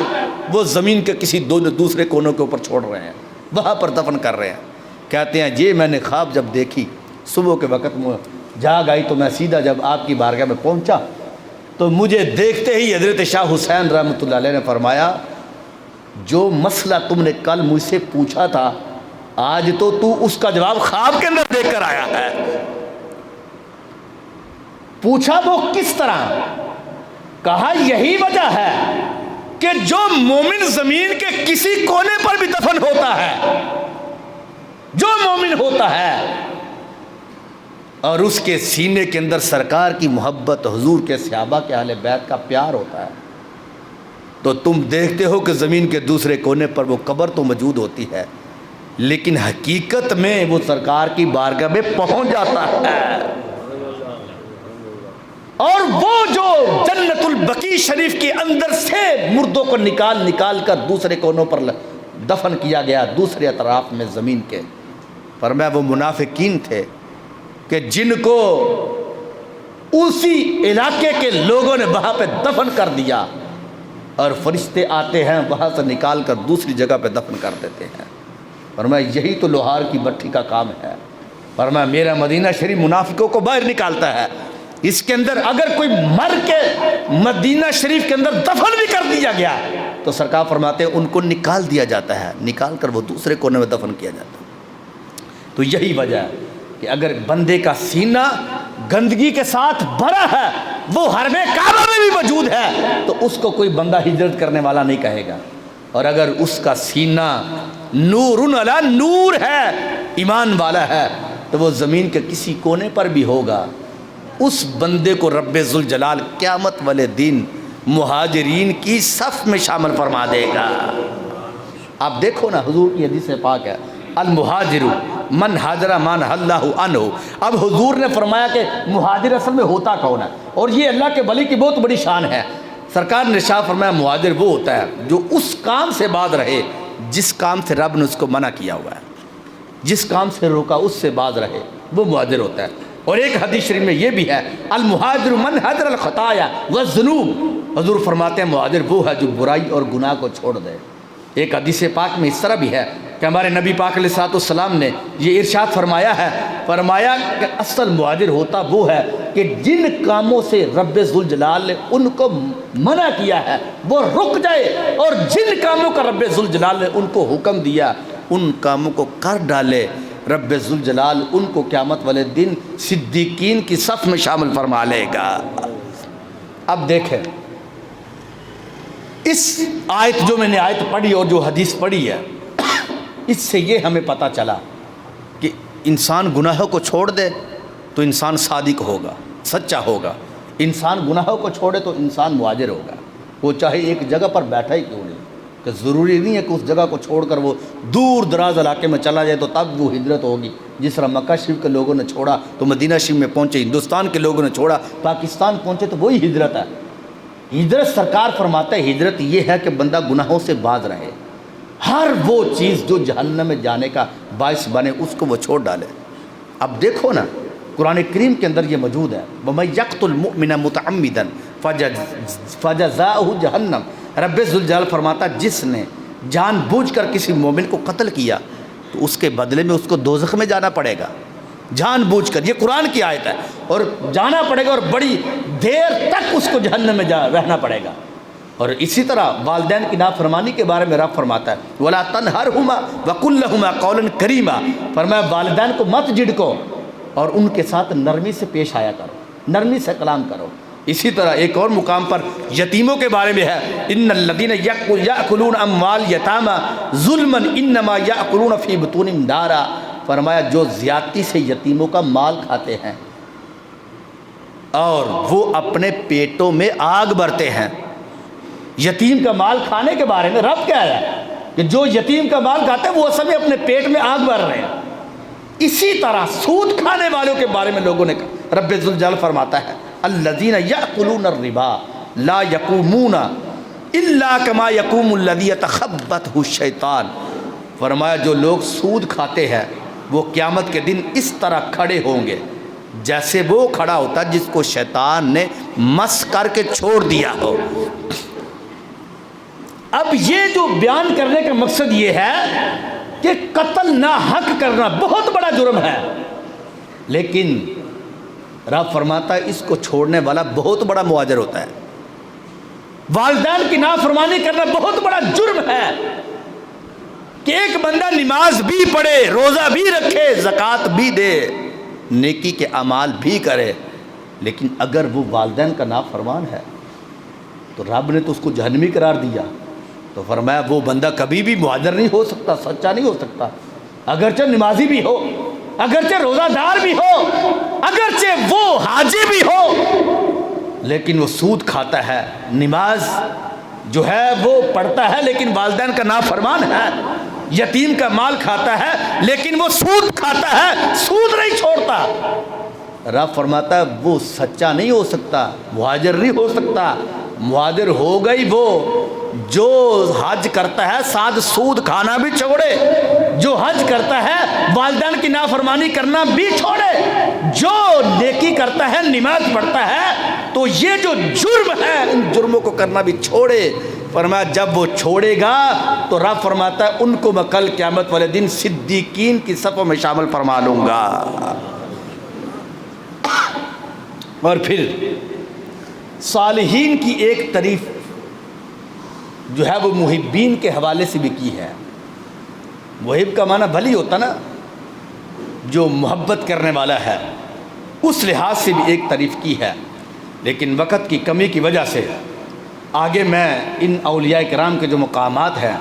Speaker 1: وہ زمین کے کسی دوسرے کونوں کے اوپر چھوڑ رہے ہیں، وہاں پر دفن کر رہے ہیں۔ کہتے ہیں یہ میں نے خواب جب دیکھی، صبح کے وقت میں جاگ آئی تو میں سیدھا جب آپ کی بارگاہ میں پہنچا تو مجھے دیکھتے ہی حضرت شاہ حسین رحمۃ اللہ علیہ نے فرمایا جو مسئلہ تم نے کل مجھ سے پوچھا تھا آج تو اس کا جواب خواب کے اندر دیکھ کر آیا ہے۔ پوچھا وہ کس طرح؟ کہا یہی وجہ ہے کہ جو مومن زمین کے کسی کونے پر بھی دفن ہوتا ہے، جو مومن ہوتا ہے اور اس کے سینے کے اندر سرکار کی محبت، حضور کے صحابہ کے اہل بیت کا پیار ہوتا ہے، تو تم دیکھتے ہو کہ زمین کے دوسرے کونے پر وہ قبر تو موجود ہوتی ہے لیکن حقیقت میں وہ سرکار کی بارگاہ میں پہنچ جاتا ہے، اور وہ جو جنت البقیع شریف کے اندر سے مردوں کو نکال کر دوسرے کونوں پر دفن کیا گیا دوسرے اطراف میں زمین کے، فرمایا وہ منافقین تھے کہ جن کو اسی علاقے کے لوگوں نے وہاں پہ دفن کر دیا، اور فرشتے آتے ہیں وہاں سے نکال کر دوسری جگہ پہ دفن کر دیتے ہیں۔ فرمایا یہی تو لوہار کی بھٹی کا کام ہے۔ فرمایا میرا مدینہ شریف منافقوں کو باہر نکالتا ہے، اس کے اندر اگر کوئی مر کے مدینہ شریف کے اندر دفن بھی کر دیا گیا تو سرکار فرماتے ہیں ان کو نکال دیا جاتا ہے، نکال کر وہ دوسرے کونے میں دفن کیا جاتا ہے۔ تو یہی وجہ ہے کہ اگر بندے کا سینہ گندگی کے ساتھ بھرا ہے، وہ حرم کعبہ میں بھی موجود ہے، تو اس کو کوئی بندہ ہجرت کرنے والا نہیں کہے گا، اور اگر اس کا سینہ نور علی نور ہے، ایمان والا ہے، تو وہ زمین کے کسی کونے پر بھی ہوگا، اس بندے کو رب ذوالجلال قیامت والے دن مہاجرین کی صف میں شامل فرما دے گا۔ آپ دیکھو نا حضور کی حدیث پاک ہے المہاجر من ہاجر ما نہی اللہ عنہ۔ اب حضور نے فرمایا کہ مہاجر اصل میں ہوتا کون ہے، اور یہ اللہ کے ولی کی بہت بڑی شان ہے۔ سرکار نے ارشاد فرمایا مہاجر وہ ہوتا ہے جو اس کام سے باز رہے جس کام سے رب نے اس کو منع کیا ہوا ہے، جس کام سے روکا اس سے باز رہے، وہ مہاجر ہوتا ہے۔ اور ایک حدیث شریف میں یہ بھی ہے، المہاجر من حضر الخطایا والذنوب، حضور فرماتے ہیں مہاجر وہ ہے جو برائی اور گناہ کو چھوڑ دے۔ ایک حدیث پاک میں اس طرح بھی ہے کہ ہمارے نبی پاک علیہ الصلوۃ والسلام نے یہ ارشاد فرمایا ہے، فرمایا کہ اصل مہاجر ہوتا وہ ہے کہ جن کاموں سے رب ذوالجلال نے ان کو منع کیا ہے وہ رک جائے، اور جن کاموں کا رب ذوالجلال نے ان کو حکم دیا ان کاموں کو کر ڈالے۔ رب ذوالجلال ان کو قیامت والے دن صدیقین کی صف میں شامل فرما لے گا۔ اب دیکھیں اس آیت جو میں نے آیت پڑھی اور جو حدیث پڑھی ہے، اس سے یہ ہمیں پتہ چلا کہ انسان گناہوں کو چھوڑ دے تو انسان صادق ہوگا، سچا ہوگا۔ انسان گناہوں کو چھوڑے تو انسان مہاجر ہوگا، وہ چاہے ایک جگہ پر بیٹھا ہی کیوں نہیں، کہ ضروری نہیں ہے کہ اس جگہ کو چھوڑ کر وہ دور دراز علاقے میں چلا جائے تو تب وہ ہجرت ہوگی۔ جس طرح مکہ شریف کے لوگوں نے چھوڑا تو مدینہ شریف میں پہنچے، ہندوستان کے لوگوں نے چھوڑا پاکستان پہنچے، تو وہی ہجرت ہے۔ ہجرت سرکار فرماتا ہے ہجرت یہ ہے کہ بندہ گناہوں سے باز رہے، ہر وہ چیز جو جہنم میں جانے کا باعث بنے اس کو وہ چھوڑ ڈالے۔ اب دیکھو نا قرآن کریم کے اندر یہ موجود ہے، وَمَن يَقْتُلْ مُؤْمِنًا مُتَعَمِّدًا فَجَزَاؤُهُ جَهَنَّمُ، رب ذوالجلال فرماتا جس نے جان بوجھ کر کسی مومن کو قتل کیا تو اس کے بدلے میں اس کو دوزخ میں جانا پڑے گا، جان بوجھ کر۔ یہ قرآن کی آیت ہے، اور جانا پڑے گا اور بڑی دیر تک اس کو جہنم میں رہنا پڑے گا۔ اور اسی طرح والدین کی نافرمانی کے بارے میں رب فرماتا ہے وَلَا تَنْهَرْهُمَا وَقُلْ لَهُمَا قَوْلًا كَرِيمًا، فرمایا والدین کو مت جھڑکو اور ان کے ساتھ نرمی سے پیش آیا کرو، نرمی سے کلام کرو۔ اسی طرح ایک اور مقام پر یتیموں کے بارے میں ہے، ان الذین یاکلون اموال یتامی ظلما انما یاکلون فی بطونہم نارا، فرمایا جو زیادتی سے یتیموں کا مال کھاتے ہیں اور وہ اپنے پیٹوں میں آگ بھرتے ہیں۔ یتیم کا مال کھانے کے بارے میں رب کہہ رہا ہے کہ جو یتیم کا مال کھاتے ہیں وہ اصل میں اپنے پیٹ میں آگ بھر رہے ہیں۔ اسی طرح سود کھانے والوں کے بارے میں لوگوں نے رب ذوالجلال فرماتا ہے الذین یأکلون الربا لا یقومون الا کما یقوم الذی یتخبطہ الشیطان، فرمایا جو لوگ سود کھاتے ہیں وہ قیامت کے دن اس طرح کھڑے ہوں گے جیسے وہ کھڑا ہوتا جس کو شیطان نے مس کر کے چھوڑ دیا ہو۔ اب یہ جو بیان کرنے کا مقصد یہ ہے کہ قتل ناحق کرنا بہت بڑا جرم ہے، لیکن رب فرماتا ہے اس کو چھوڑنے والا بہت بڑا مہاجر ہوتا ہے۔ والدین کی نافرمانی کرنا بہت بڑا جرم ہے کہ ایک بندہ نماز بھی پڑھے، روزہ بھی رکھے، زکوٰۃ بھی دے، نیکی کے اعمال بھی کرے، لیکن اگر وہ والدین کا نافرمان ہے تو رب نے تو اس کو جہنمی قرار دیا۔ تو فرمایا وہ بندہ کبھی بھی مہاجر نہیں ہو سکتا، سچا نہیں ہو سکتا، اگرچہ نمازی بھی ہو، اگرچہ روزہ دار بھی ہو، اگرچہ وہ حاجی بھی ہو، لیکن وہ سود کھاتا ہے، نماز جو ہے وہ پڑھتا ہے لیکن والدین کا نافرمان ہے، یتیم کا مال کھاتا ہے لیکن وہ سود کھاتا ہے، سود نہیں چھوڑتا۔ رب فرماتا ہے وہ سچا نہیں ہو سکتا، مہاجر نہیں ہو سکتا۔ مہاجر ہو گئی وہ جو حج کرتا ہے ساتھ سود کھانا بھی چھوڑے، جو حج کرتا ہے والدین کی نافرمانی کرنا بھی چھوڑے، جو نیکی کرتا ہے نماز پڑھتا ہے، تو یہ جو جرم ہے ان جرموں کو کرنا بھی چھوڑے۔ فرمایا جب وہ چھوڑے گا تو رب فرماتا ہے ان کو میں کل قیامت والے دن صدیقین کی صفوں میں شامل فرما لوں گا۔ اور پھر صالحین کی ایک تعریف جو ہے وہ محبین کے حوالے سے بھی کی ہے۔ محب کا معنی بھلی ہوتا نا، جو محبت کرنے والا ہے، اس لحاظ سے بھی ایک تعریف کی ہے، لیکن وقت کی کمی کی وجہ سے آگے میں ان اولیاء کرام کے جو مقامات ہیں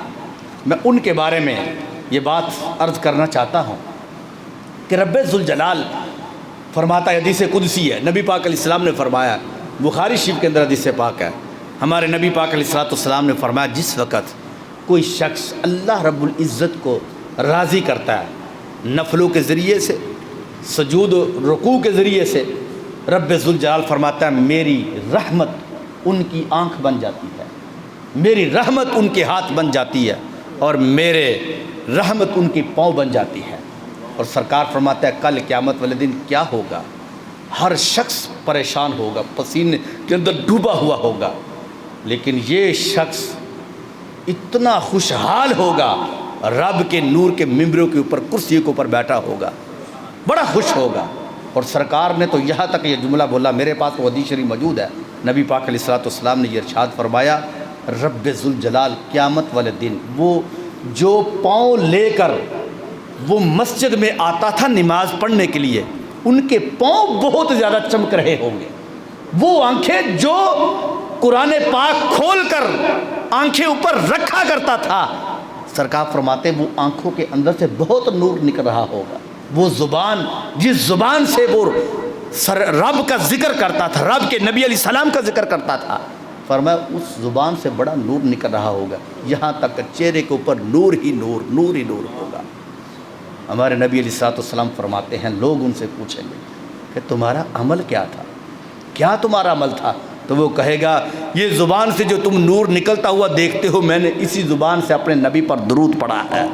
Speaker 1: میں ان کے بارے میں یہ بات عرض کرنا چاہتا ہوں کہ رب ذوالجلال فرماتا ہے، حدیث قدسی ہے، نبی پاک علیہ السلام نے فرمایا، بخاری شریف کے اندر حدیث پاک ہے، ہمارے نبی پاک علیہ السلام نے فرمایا جس وقت کوئی شخص اللہ رب العزت کو راضی کرتا ہے نفلوں کے ذریعے سے، سجود و رکوع کے ذریعے سے، رب ذوالجلال فرماتا ہے میری رحمت ان کی آنکھ بن جاتی ہے، میری رحمت ان کے ہاتھ بن جاتی ہے، اور میرے رحمت ان کی پاؤں بن جاتی ہے۔ اور سرکار فرماتا ہے کل قیامت والے دن کیا ہوگا؟ ہر شخص پریشان ہوگا، پسینے کے اندر ڈوبا ہوا ہوگا، لیکن یہ شخص اتنا خوشحال ہوگا، رب کے نور کے ممبروں کے اوپر، کرسیوں کے اوپر بیٹھا ہوگا، بڑا خوش ہوگا۔ اور سرکار نے تو یہاں تک یہ جملہ بولا، میرے پاس وہ حدیث شریف موجود ہے، نبی پاک علیہ الصلوۃ والسلام نے یہ ارشاد فرمایا، رب ذوالجلال قیامت والے دن وہ جو پاؤں لے کر وہ مسجد میں آتا تھا نماز پڑھنے کے لیے، ان کے پاؤں بہت زیادہ چمک رہے ہوں گے۔ وہ آنکھیں جو قرآن پاک کھول کر آنکھیں اوپر رکھا کرتا تھا، سرکار فرماتے وہ آنکھوں کے اندر سے بہت نور نکل رہا ہوگا۔ وہ زبان جس زبان سے وہ رب کا ذکر کرتا تھا، رب کے نبی علیہ السلام کا ذکر کرتا تھا، فرمایا اس زبان سے بڑا نور نکل رہا ہوگا، یہاں تک کہ چہرے کے اوپر نور ہی نور، نور ہی نور ہوگا۔ ہمارے نبی علیہ السلام فرماتے ہیں لوگ ان سے پوچھیں گے کہ تمہارا عمل کیا تھا، کیا تمہارا عمل تھا؟ تو وہ کہے گا یہ زبان سے جو تم نور نکلتا ہوا دیکھتے ہو، میں نے اسی زبان سے اپنے نبی پر درود پڑھا ہے،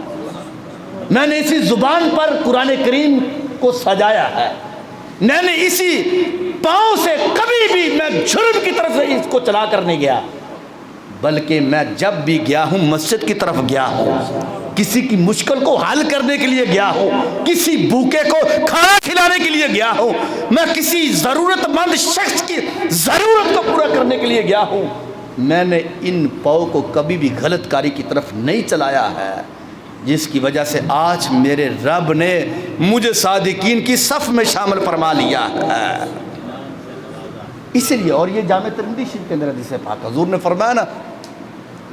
Speaker 1: میں نے اسی زبان پر قرآن کریم کو سجایا ہے، میں نے اسی پاؤں سے کبھی بھی میں جرم کی طرف سے اس کو چلا کر نہیں گیا، بلکہ میں جب بھی گیا ہوں مسجد کی طرف گیا ہوں، کسی کی مشکل کو حل کرنے کے لیے گیا ہوں، کسی بھوکے کو کھانا کھلانے کے لیے گیا ہوں، میں کسی ضرورت مند شخص کی ضرورت کو پورا کرنے کے لیے گیا ہوں، میں نے ان پاؤں کو کبھی بھی غلط کاری کی طرف نہیں چلایا ہے، جس کی وجہ سے آج میرے رب نے مجھے صادقین کی صف میں شامل فرما لیا ہے۔ اسی لیے، اور یہ جامع ترمذی شریف کے اندر حدیث پاک حضور نے فرمایا نا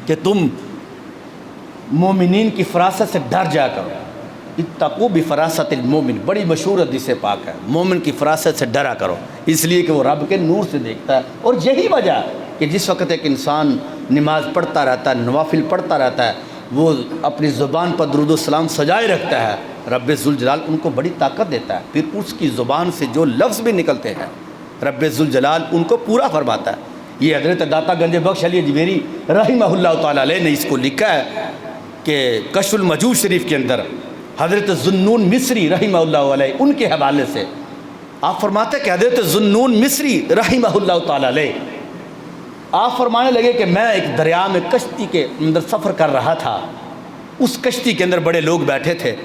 Speaker 1: کہ تم مومنین کی فراست سے ڈر جا کرو، اتقوا بفراست المومن، بڑی مشہور حدیث پاک ہے، مومن کی فراست سے ڈرا کرو، اس لیے کہ وہ رب کے نور سے دیکھتا ہے۔ اور یہی وجہ کہ جس وقت ایک انسان نماز پڑھتا رہتا ہے، نوافل پڑھتا رہتا ہے، وہ اپنی زبان پر درود و سلام سجائے رکھتا ہے، رب ذوالجلال ان کو بڑی طاقت دیتا ہے، پھر اس کی زبان سے جو لفظ بھی نکلتے ہیں رب ذوالجلال ان کو پورا فرماتا ہے۔ یہ حضرت داتا گنج بخش علی اجمیری رحمہ اللہ تعالیٰ علیہ نے اس کو لکھا ہے کہ کشف المجوب شریف کے اندر حضرت ذوالنون مصری رحمہ اللہ علیہ ان کے حوالے سے آپ فرماتے ہیں کہ حضرت ذوالنون مصری رحمہ اللہ تعالیٰ علیہ آپ فرمانے لگے کہ میں ایک دریا میں کشتی کے اندر سفر کر رہا تھا، اس کشتی کے اندر بڑے لوگ بیٹھے تھے،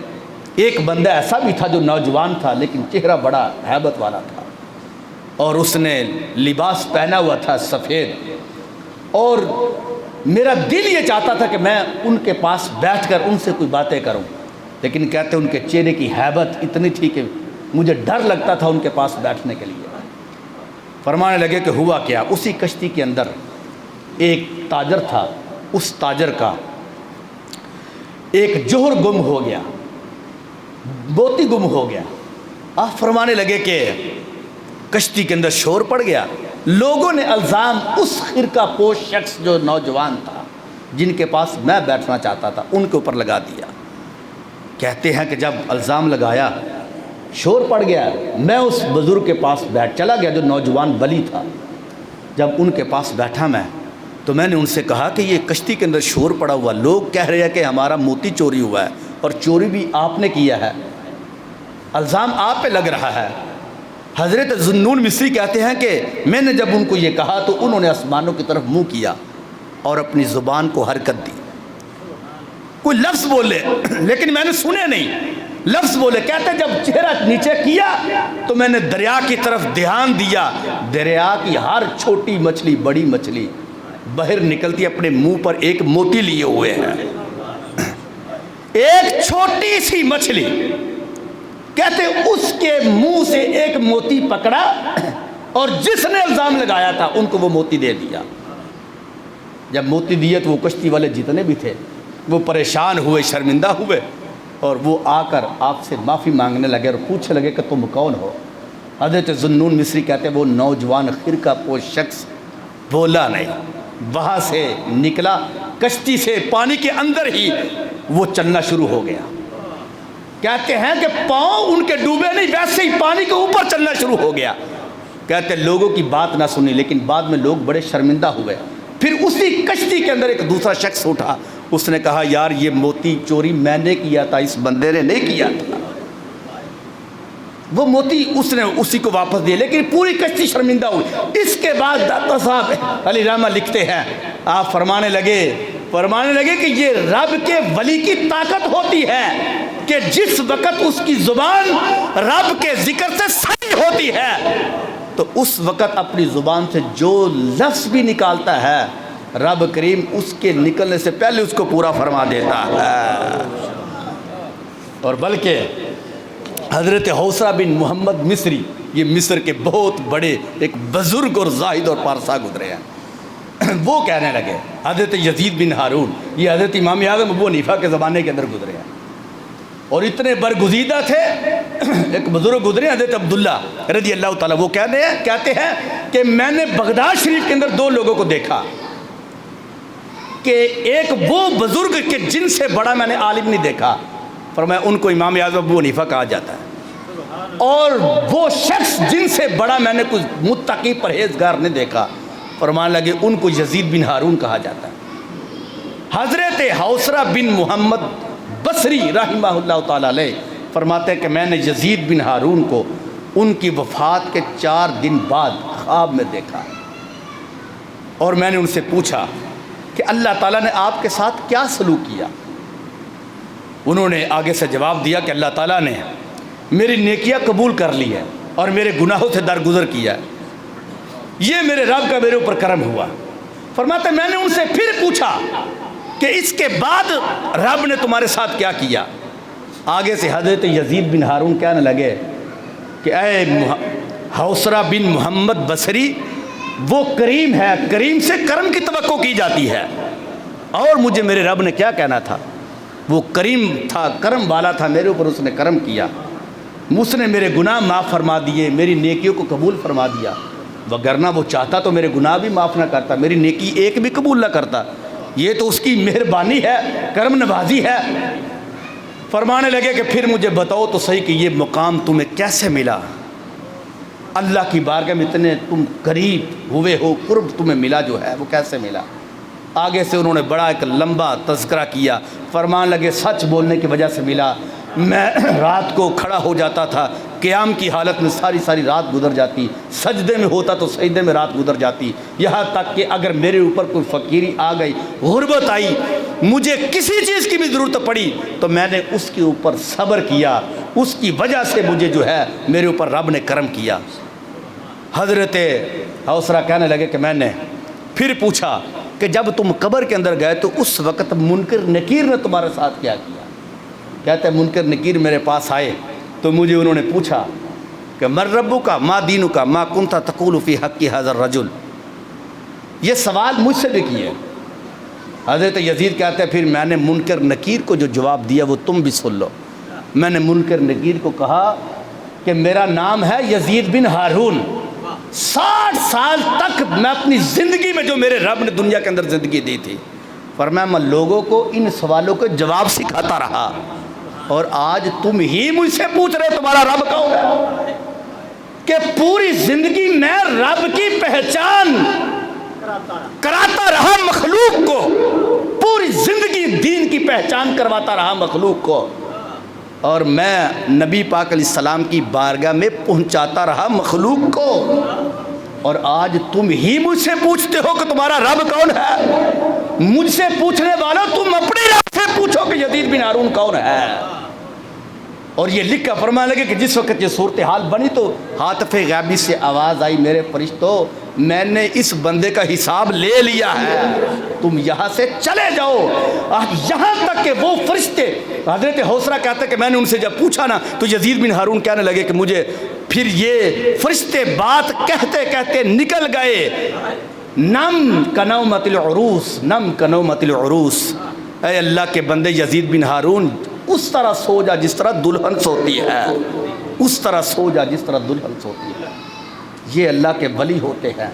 Speaker 1: ایک بندہ ایسا بھی تھا جو نوجوان تھا لیکن چہرہ بڑا ہیبت والا تھا، اور اس نے لباس پہنا ہوا تھا سفید، اور میرا دل یہ چاہتا تھا کہ میں ان کے پاس بیٹھ کر ان سے کوئی باتیں کروں، لیکن کہتے ان کے چہرے کی ہیبت اتنی تھی کہ مجھے ڈر لگتا تھا ان کے پاس بیٹھنے کے لیے۔ فرمانے لگے کہ ہوا کیا، اسی کشتی کے اندر ایک تاجر تھا، اس تاجر کا ایک جوہر گم ہو گیا، موتی گم ہو گیا۔ آپ فرمانے لگے کہ کشتی کے اندر شور پڑ گیا، لوگوں نے الزام اس خرقہ پوش شخص جو نوجوان تھا جن کے پاس میں بیٹھنا چاہتا تھا ان کے اوپر لگا دیا۔ کہتے ہیں کہ جب الزام لگایا، شور پڑ گیا، میں اس بزرگ کے پاس بیٹھ چلا گیا جو نوجوان ولی تھا۔ جب ان کے پاس بیٹھا میں تو میں نے ان سے کہا کہ یہ کشتی کے اندر شور پڑا ہوا، لوگ کہہ رہے ہیں کہ ہمارا موتی چوری ہوا ہے اور چوری بھی آپ نے کیا ہے، الزام آپ پہ لگ رہا ہے۔ حضرت ذوالنون مصری کہتے ہیں کہ میں نے جب ان کو یہ کہا تو انہوں نے آسمانوں کی طرف منہ کیا اور اپنی زبان کو حرکت دی، کوئی لفظ بولے لیکن میں نے سنے نہیں، لفظ بولے۔ کہتے جب چہرہ نیچے کیا تو میں نے دریا کی طرف دھیان دیا، دریا کی ہر چھوٹی مچھلی بڑی مچھلی باہر نکلتی اپنے منہ پر ایک موتی لیے ہوئے ہیں، ایک چھوٹی سی مچھلی، کہتے اس کے منہ سے ایک موتی پکڑا اور جس نے الزام لگایا تھا ان کو وہ موتی دے دیا۔ جب موتی دیے تو وہ کشتی والے جتنے بھی تھے وہ پریشان ہوئے، شرمندہ ہوئے، اور وہ آ کر آپ سے معافی مانگنے لگے اور پوچھنے لگے کہ تم کون ہو؟ حضرت ذوالنون مصری کہتے وہ نوجوان خرقہ پوش شخص بولا نہیں، وہاں سے نکلا، کشتی سے پانی کے اندر ہی وہ چلنا شروع ہو گیا۔ کہتے ہیں کہ پاؤں ان کے ڈوبے نہیں، ویسے ہی پانی کے اوپر چلنا شروع ہو گیا۔ کہتے لوگوں کی بات نہ سنی، لیکن بعد میں لوگ بڑے شرمندہ ہوئے۔ پھر اسی کشتی کے اندر ایک دوسرا شخص اٹھا، اس نے کہا یار یہ موتی چوری میں نے کیا تھا، اس بندے نے نہیں کیا تھا۔ وہ موتی اس نے اسی کو واپس دیا، لیکن پوری کشتی شرمندہ ہوئی۔ اس کے بعد داتا صاحب علی رحمہ لکھتے ہیں، آپ فرمانے لگے کہ یہ رب کے ولی کی طاقت ہوتی ہے کہ جس وقت اس کی زبان رب کے ذکر سے صحیح ہوتی ہے تو اس وقت اپنی زبان سے جو لفظ بھی نکالتا ہے رب کریم اس کے نکلنے سے پہلے اس کو پورا فرما دیتا ہے۔ اور بلکہ حضرت حوصرہ بن محمد مصری، یہ مصر کے بہت بڑے ایک بزرگ اور زاہد اور پارسا گزرے ہیں، وہ کہنے لگے، حضرت یزید بن ہارون، یہ حضرت امام اعظم ابو حنیفہ کے زمانے کے اندر گزرے ہیں اور اتنے برگزیدہ تھے، ایک بزرگ گزرے حضرت عبداللہ رضی اللہ تعالیٰ، وہ کہتے ہیں کہ میں نے بغداد شریف کے اندر دو لوگوں کو دیکھا کہ ایک وہ بزرگ کہ جن سے بڑا میں نے عالم نہیں دیکھا، فرمایا ان کو امام اعظم ابو حنیفہ کہا جاتا ہے، اور وہ شخص جن سے بڑا میں نے کچھ متقی پرہیزگار نہیں دیکھا، فرمانے لگے ان کو یزید بن ہارون کہا جاتا ہے۔ حضرت حوصرہ بن محمد بصری رحمہ اللہ تعالیٰ علیہ فرماتے ہیں کہ میں نے یزید بن ہارون کو ان کی وفات کے 4 دن بعد خواب میں دیکھا اور میں نے ان سے پوچھا کہ اللہ تعالیٰ نے آپ کے ساتھ کیا سلوک کیا؟ انہوں نے آگے سے جواب دیا کہ اللہ تعالیٰ نے میری نیکیاں قبول کر لی ہے اور میرے گناہوں سے درگزر کیا ہے، یہ میرے رب کا میرے اوپر کرم ہوا۔ فرماتے میں نے ان سے پھر پوچھا کہ اس کے بعد رب نے تمہارے ساتھ کیا کیا؟ آگے سے حضرت یزید بن ہارون کہنے لگے کہ اے حوصرہ بن محمد بصری، وہ کریم ہے، کریم سے کرم کی توقع کی جاتی ہے، اور مجھے میرے رب نے کیا کہنا تھا، وہ کریم تھا، کرم والا تھا، میرے اوپر اس نے کرم کیا، اس نے میرے گناہ معاف فرما دیے، میری نیکیوں کو قبول فرما دیا، وگرنہ وہ چاہتا تو میرے گناہ بھی معاف نہ کرتا، میری نیکی ایک بھی قبول نہ کرتا، یہ تو اس کی مہربانی ہے، کرم نوازی ہے۔ فرمانے لگے کہ پھر مجھے بتاؤ تو صحیح کہ یہ مقام تمہیں کیسے ملا، اللہ کی بارگاہ میں اتنے تم قریب ہوئے ہو، قرب تمہیں ملا جو ہے وہ کیسے ملا؟ آگے سے انہوں نے بڑا ایک لمبا تذکرہ کیا، فرمان لگے سچ بولنے کی وجہ سے ملا، میں رات کو کھڑا ہو جاتا تھا، قیام کی حالت میں ساری رات گزر جاتی، سجدے میں ہوتا تو سجدے میں رات گزر جاتی، یہاں تک کہ اگر میرے اوپر کوئی فقیری آ گئی، غربت آئی، مجھے کسی چیز کی بھی ضرورت پڑی تو میں نے اس کے اوپر صبر کیا، اس کی وجہ سے مجھے جو ہے میرے اوپر رب نے کرم کیا۔ حضرت حوصرہ کہنے لگے کہ میں نے پھر پوچھا کہ جب تم قبر کے اندر گئے تو اس وقت منکر نکیر نے تمہارے ساتھ کیا کیا؟ کہتے ہیں منکر نکیر میرے پاس آئے تو مجھے انہوں نے پوچھا کہ من ربک ما دینک ما کنت تقول فی حق ھذا الرجل، یہ سوال مجھ سے بھی کیے۔ حضرت یزید کہتے ہیں پھر میں نے منکر نکیر کو جو جواب دیا وہ تم بھی سن لو۔ میں نے منکر نکیر کو کہا کہ میرا نام ہے یزید بن ہارون، 60 سال تک میں اپنی زندگی میں جو میرے رب نے دنیا کے اندر زندگی دی تھی، فرمایا میں لوگوں کو ان سوالوں کے جواب سکھاتا رہا، اور آج تم ہی مجھ سے پوچھ رہے تمہارا رب کون ہے، کہ پوری زندگی میں رب کی پہچان کراتا رہا مخلوق کو، پوری زندگی دین کی پہچان کرواتا رہا مخلوق کو، اور میں نبی پاک علیہ السلام کی بارگاہ میں پہنچاتا رہا مخلوق کو، اور آج تم ہی مجھ سے پوچھتے ہو کہ تمہارا رب کون ہے۔ مجھ سے پوچھنے والوں تم اپنے رب سے پوچھو کہ یزید بن ہارون کون ہے۔ اور یہ لکھ کر فرمانے لگے کہ جس وقت یہ صورتحال بنی تو ہاتف غیبی سے آواز آئی، میرے فرشتوں میں نے اس بندے کا حساب لے لیا ہے، تم یہاں سے چلے جاؤ۔ یہاں تک کہ وہ فرشتے، حضرت حوصرہ کہتے ہیں کہ میں نے ان سے جب پوچھا نا تو یزید بن ہارون کہنے لگے کہ مجھے پھر یہ فرشتے بات کہتے کہتے نکل گئے، نم کنومت العروس، نم کنومت العروس، اے اللہ کے بندے یزید بن ہارون اس طرح سو جا جس طرح دلہن سوتی ہے، اس طرح سو جا جس طرح دلہن سوتی ہے۔ یہ اللہ کے ولی ہوتے ہیں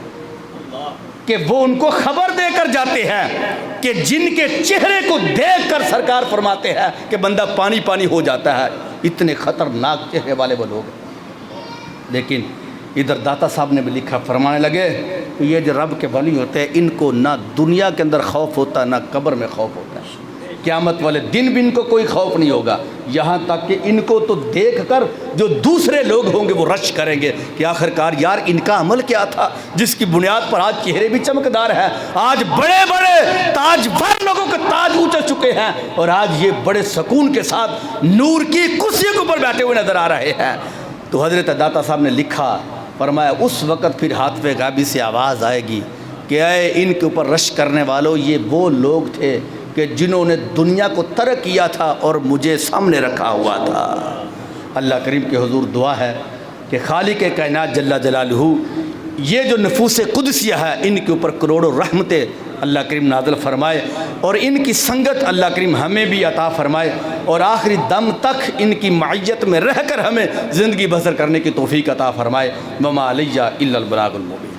Speaker 1: کہ وہ ان کو خبر دے کر جاتے ہیں کہ جن کے چہرے کو دیکھ کر سرکار فرماتے ہیں کہ بندہ پانی پانی ہو جاتا ہے، اتنے خطرناک چہرے والے وہ لوگ۔ لیکن ادھر داتا صاحب نے بھی لکھا، فرمانے لگے کہ یہ جو رب کے ولی ہوتے ہیں ان کو نہ دنیا کے اندر خوف ہوتا نہ قبر میں خوف ہوتا ہے، قیامت والے دن بھی ان کو کوئی خوف نہیں ہوگا، یہاں تک کہ ان کو تو دیکھ کر جو دوسرے لوگ ہوں گے وہ رش کریں گے کہ آخرکار یار ان کا عمل کیا تھا جس کی بنیاد پر آج چہرے بھی چمکدار ہیں، آج بڑے بڑے تاجور لوگوں کے تاج اونچے چکے ہیں، اور آج یہ بڑے سکون کے ساتھ نور کی کرسیوں کے اوپر بیٹھے ہوئے نظر آ رہے ہیں۔ تو حضرت داتا صاحب نے لکھا، فرمایا اس وقت پھر ہاتھ پہ غابی سے آواز آئے گی کہ اے ان کے اوپر رش کرنے والوں، یہ وہ لوگ تھے کہ جنہوں نے دنیا کو ترک کیا تھا اور مجھے سامنے رکھا ہوا تھا۔ اللہ کریم کے حضور دعا ہے کہ خالق کائنات جل جلالہ یہ جو نفوس قدسیہ ہے ان کے اوپر کروڑوں رحمتیں اللہ کریم نازل فرمائے، اور ان کی سنگت اللہ کریم ہمیں بھی عطا فرمائے، اور آخری دم تک ان کی معیت میں رہ کر ہمیں زندگی بسر کرنے کی توفیق عطا فرمائے۔ وما علیہ الا البلاغ المبین۔